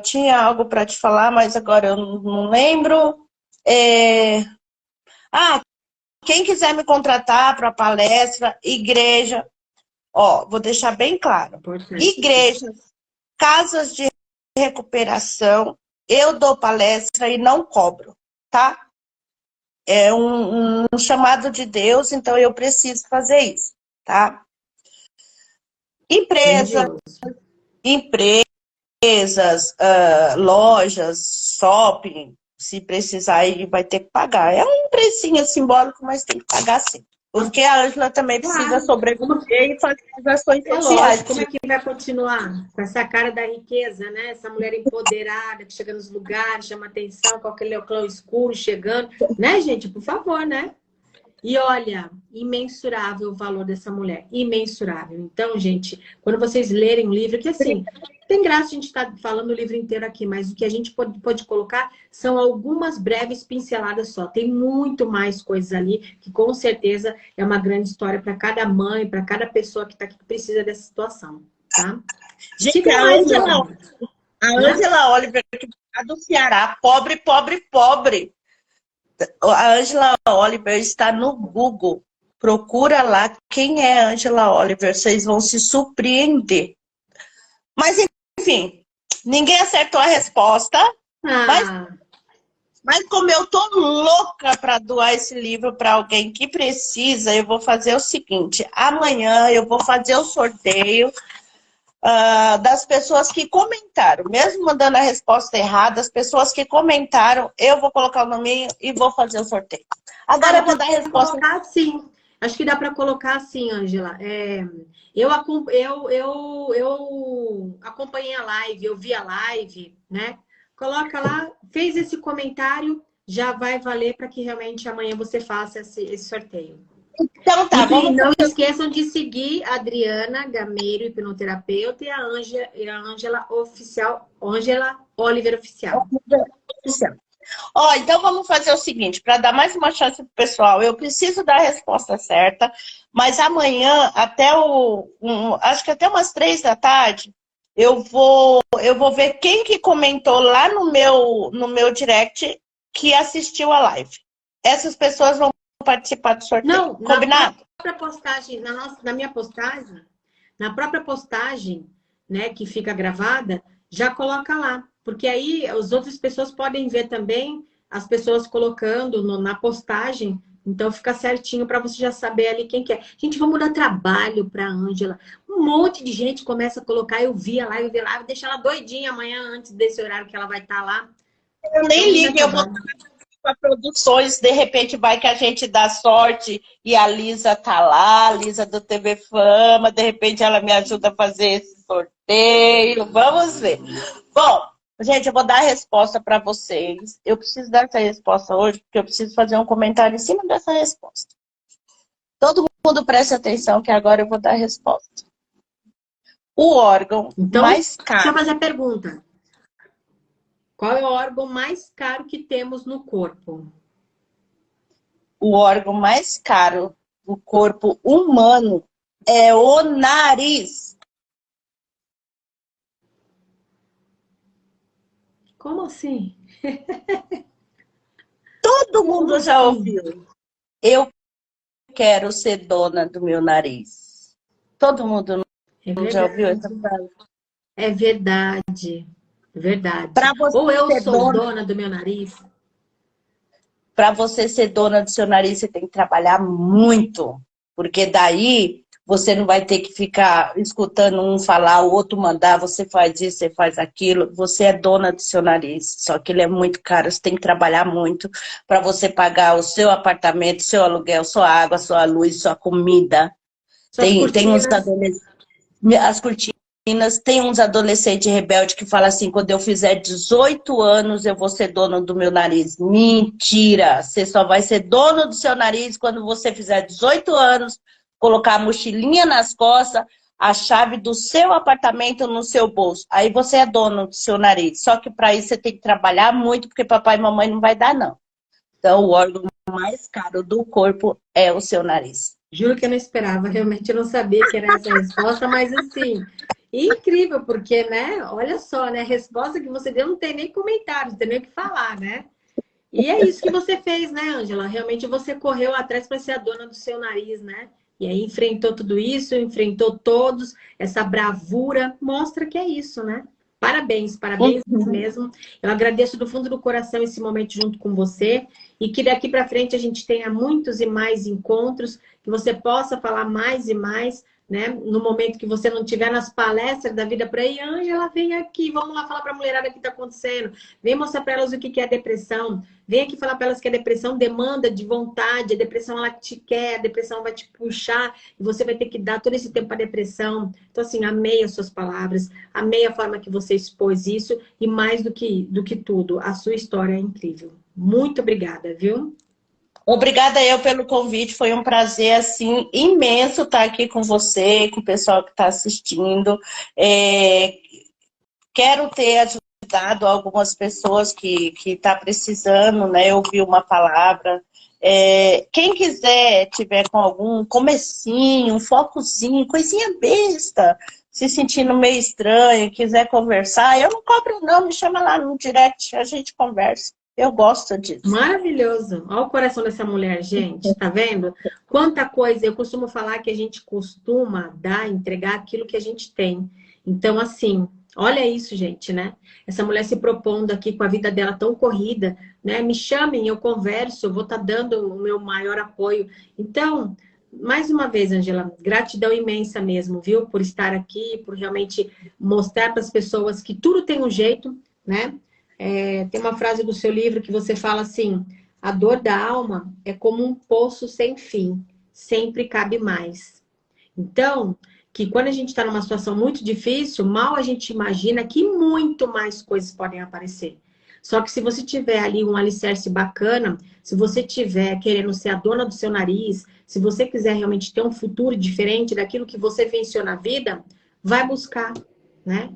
tinha algo para te falar, mas agora eu não lembro. Quem quiser me contratar para palestra, igreja, vou deixar bem claro. Importante. Igrejas, casas de recuperação, eu dou palestra e não cobro, tá? É um chamado de Deus, então eu preciso fazer isso, tá? Grandioso. Empresas, lojas, shopping, se precisar, ele vai ter que pagar. É um precinho simbólico, mas tem que pagar sim. Porque a Ângela também precisa sobreviver e fazer as ações sociais. Lógico, como é que vai continuar com essa cara da riqueza, né? Essa mulher empoderada que chega nos lugares, chama atenção com aquele óculos escuro chegando, né, gente? Por favor, né? E olha, imensurável o valor dessa mulher, imensurável. Então, gente, quando vocês lerem o livro, que assim, tem graça a gente estar falando o livro inteiro aqui, mas o que a gente pode colocar são algumas breves pinceladas só. Tem muito mais coisas ali, que com certeza é uma grande história para cada mãe, para cada pessoa que está aqui que precisa dessa situação, tá? Gente, a Ângela Oliver, que é do Ceará, pobre, pobre, pobre. A Ângela Oliver está no Google. Procura lá quem é a Ângela Oliver. Vocês vão se surpreender. Mas, enfim, ninguém acertou a resposta. Mas como eu tô louca para doar esse livro para alguém que precisa, eu vou fazer o seguinte. Amanhã eu vou fazer o sorteio das pessoas que comentaram, mesmo mandando a resposta errada, as pessoas que comentaram, eu vou colocar o nome e vou fazer o sorteio. Agora eu vou dar a resposta. Sim. Acho que dá para colocar assim, Ângela. Eu acompanhei a live, eu vi a live, né? Coloca lá, fez esse comentário, já vai valer para que realmente amanhã você faça esse sorteio. Então tá, e não esqueçam de seguir a Adriana Gameiro, hipnoterapeuta, e a Ângela Oliver Oficial. Então vamos fazer o seguinte, para dar mais uma chance pro pessoal, eu preciso dar a resposta certa, mas amanhã, acho que até umas 3 da tarde, eu vou ver quem que comentou lá no meu direct que assistiu a live. Essas pessoas vão participar do sorteio. Não, combinado? Na própria postagem, né, que fica gravada, já coloca lá. Porque aí as outras pessoas podem ver também as pessoas colocando na postagem. Então fica certinho para você já saber ali quem que é. Gente, vamos dar trabalho para a Ângela. Um monte de gente começa a colocar, eu vi lá, deixa ela doidinha amanhã antes desse horário que ela vai estar lá. Eu nem ligo, eu vou para produções, de repente vai que a gente dá sorte e a Lisa tá lá, a Lisa do TV Fama, de repente ela me ajuda a fazer esse sorteio, vamos ver. Bom, gente, eu vou dar a resposta para vocês. Eu preciso dar essa resposta hoje, porque eu preciso fazer um comentário em cima dessa resposta. Todo mundo preste atenção que agora eu vou dar a resposta. O órgão mais caro... Deixa eu fazer a pergunta. Qual é o órgão mais caro que temos no corpo? O órgão mais caro do corpo humano é o nariz. Como assim? Todo mundo já ouviu. Eu quero ser dona do meu nariz. Todo mundo já ouviu essa frase? É verdade. Verdade. Ou eu sou dona do meu nariz. Para você ser dona do seu nariz, você tem que trabalhar muito. Porque daí você não vai ter que ficar escutando um falar, o outro mandar, você faz isso, você faz aquilo. Você é dona do seu nariz. Só que ele é muito caro, você tem que trabalhar muito para você pagar o seu apartamento, seu aluguel, sua água, sua luz, sua comida. Tem uns adolescentes. As cortinas. Tem uns adolescentes rebeldes que falam assim, quando eu fizer 18 anos, eu vou ser dono do meu nariz. Mentira! Você só vai ser dono do seu nariz quando você fizer 18 anos, colocar a mochilinha nas costas, a chave do seu apartamento no seu bolso. Aí você é dono do seu nariz. Só que para isso você tem que trabalhar muito, porque papai e mamãe não vai dar, não. Então, o órgão mais caro do corpo é o seu nariz. Juro que eu não esperava, realmente eu não sabia que era essa a resposta, mas assim... Incrível, porque, né? Olha só, né? A resposta que você deu não tem nem comentário, não tem nem o que falar, né? E é isso que você fez, né, Ângela? Realmente você correu atrás para ser a dona do seu nariz, né? E aí enfrentou tudo isso, enfrentou todos, essa bravura, mostra que é isso, né? Parabéns, parabéns mesmo. Eu agradeço do fundo do coração esse momento junto com você e que daqui para frente a gente tenha muitos e mais encontros, que você possa falar mais e mais, né? No momento que você não estiver nas palestras da vida para aí, Ângela, vem aqui, vamos lá falar para a mulherada o que está acontecendo, vem mostrar para elas o que é depressão, vem aqui falar para elas que a depressão demanda de vontade, a depressão ela te quer, a depressão vai te puxar e você vai ter que dar todo esse tempo para a depressão. Então, assim, amei as suas palavras, amei a forma que você expôs isso e mais do que tudo, a sua história é incrível. Muito obrigada, viu? Obrigada eu pelo convite, foi um prazer assim imenso estar aqui com você, com o pessoal que está assistindo. Quero ter ajudado algumas pessoas que estão precisando, né? Ouvir uma palavra. Quem quiser, tiver com algum comecinho, um focozinho, coisinha besta, se sentindo meio estranho, quiser conversar, eu não cobro não, me chama lá no direct, a gente conversa. Eu gosto disso. Maravilhoso. Olha o coração dessa mulher, gente. Tá vendo? Quanta coisa. Eu costumo falar que a gente costuma dar, entregar aquilo que a gente tem. Então, assim, olha isso, gente, né? Essa mulher se propondo aqui com a vida dela tão corrida, né? Me chamem, eu converso, eu vou estar dando o meu maior apoio. Então, mais uma vez, Ângela, gratidão imensa mesmo, viu? Por estar aqui, por realmente mostrar para as pessoas que tudo tem um jeito, né? Tem uma frase do seu livro que você fala assim: a dor da alma é como um poço sem fim, sempre cabe mais. Então, que quando a gente está numa situação muito difícil, mal a gente imagina que muito mais coisas podem aparecer. Só que se você tiver ali um alicerce bacana, se você tiver querendo ser a dona do seu nariz, se você quiser realmente ter um futuro diferente daquilo que você venceu na vida, vai buscar, né?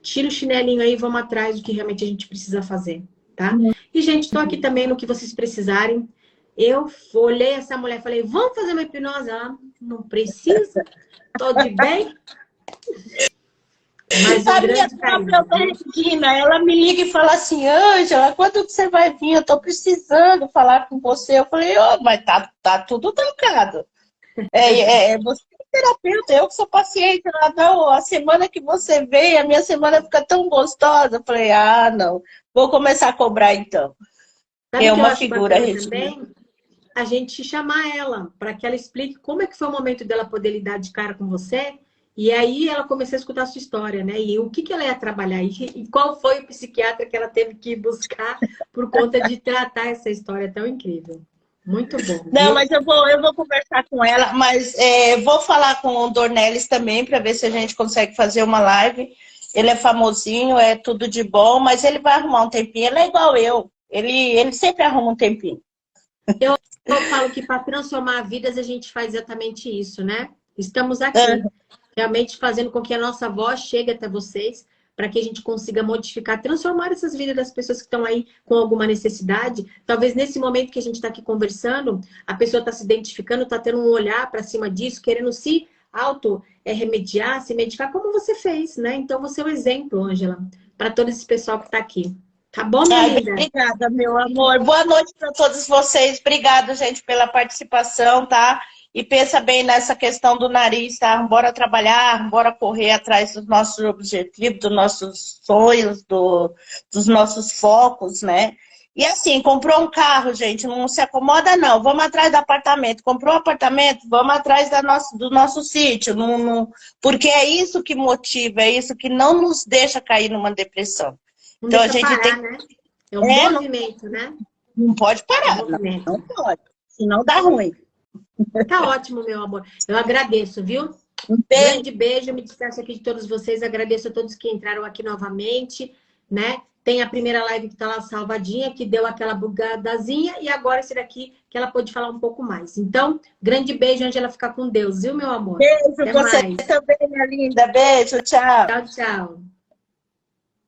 Tira o chinelinho aí e vamos atrás do que realmente a gente precisa fazer, tá? E, gente, estou aqui também no que vocês precisarem. Eu olhei essa mulher e falei, vamos fazer uma hipnose? Ela, não precisa, tô de bem. Mas a minha própria Regina, ela me liga e fala assim, Ângela, quando você vai vir? Eu tô precisando falar com você. Eu falei, mas tá tudo trancado. Você é terapeuta, eu que sou paciente. Ela, não, a semana que você vem, a minha semana fica tão gostosa. Eu falei, não, vou começar a cobrar então. Sabe é que uma eu acho figura também a gente chamar ela para que ela explique como é que foi o momento dela poder lidar de cara com você. E aí ela começou a escutar a sua história, né? E o que ela ia trabalhar e qual foi o psiquiatra que ela teve que buscar por conta de tratar essa história tão incrível. Muito bom. Não, mas eu vou conversar com ela, mas vou falar com o Dornelles também para ver se a gente consegue fazer uma live. Ele é famosinho, é tudo de bom, mas ele vai arrumar um tempinho. Ele é igual eu, ele sempre arruma um tempinho. Eu falo que para transformar vidas a gente faz exatamente isso, né? Estamos aqui, realmente fazendo com que a nossa voz chegue até vocês, para que a gente consiga modificar, transformar essas vidas das pessoas que estão aí com alguma necessidade. Talvez nesse momento que a gente está aqui conversando, a pessoa está se identificando, está tendo um olhar para cima disso, querendo se remediar, se medicar, como você fez, né? Então você é um exemplo, Ângela, para todo esse pessoal que está aqui. Tá bom, minha linda? Obrigada, meu amor. Boa noite para todos vocês. Obrigada, gente, pela participação, tá? E pensa bem nessa questão do nariz, tá? Bora trabalhar, bora correr atrás dos nossos objetivos, dos nossos sonhos, dos nossos focos, né? E assim, comprou um carro, gente, não se acomoda não. Vamos atrás do apartamento. Comprou um apartamento, vamos atrás do nosso sítio. Porque é isso que motiva, é isso que não nos deixa cair numa depressão. Não então a deixa gente parar, tem... né? É um movimento, né? Não pode parar, não pode. Senão dá ruim. Tá ótimo, meu amor. Eu agradeço, viu? Um beijo. Grande beijo, me despeço aqui de todos vocês. Agradeço a todos que entraram aqui novamente, né? Tem a primeira live que tá lá salvadinha, que deu aquela bugadazinha, e agora esse daqui, que ela pôde falar um pouco mais. Então, grande beijo, Ângela, fica com Deus, viu, meu amor? Beijo, até você mais. também, minha linda. Beijo, tchau. Tchau, tchau.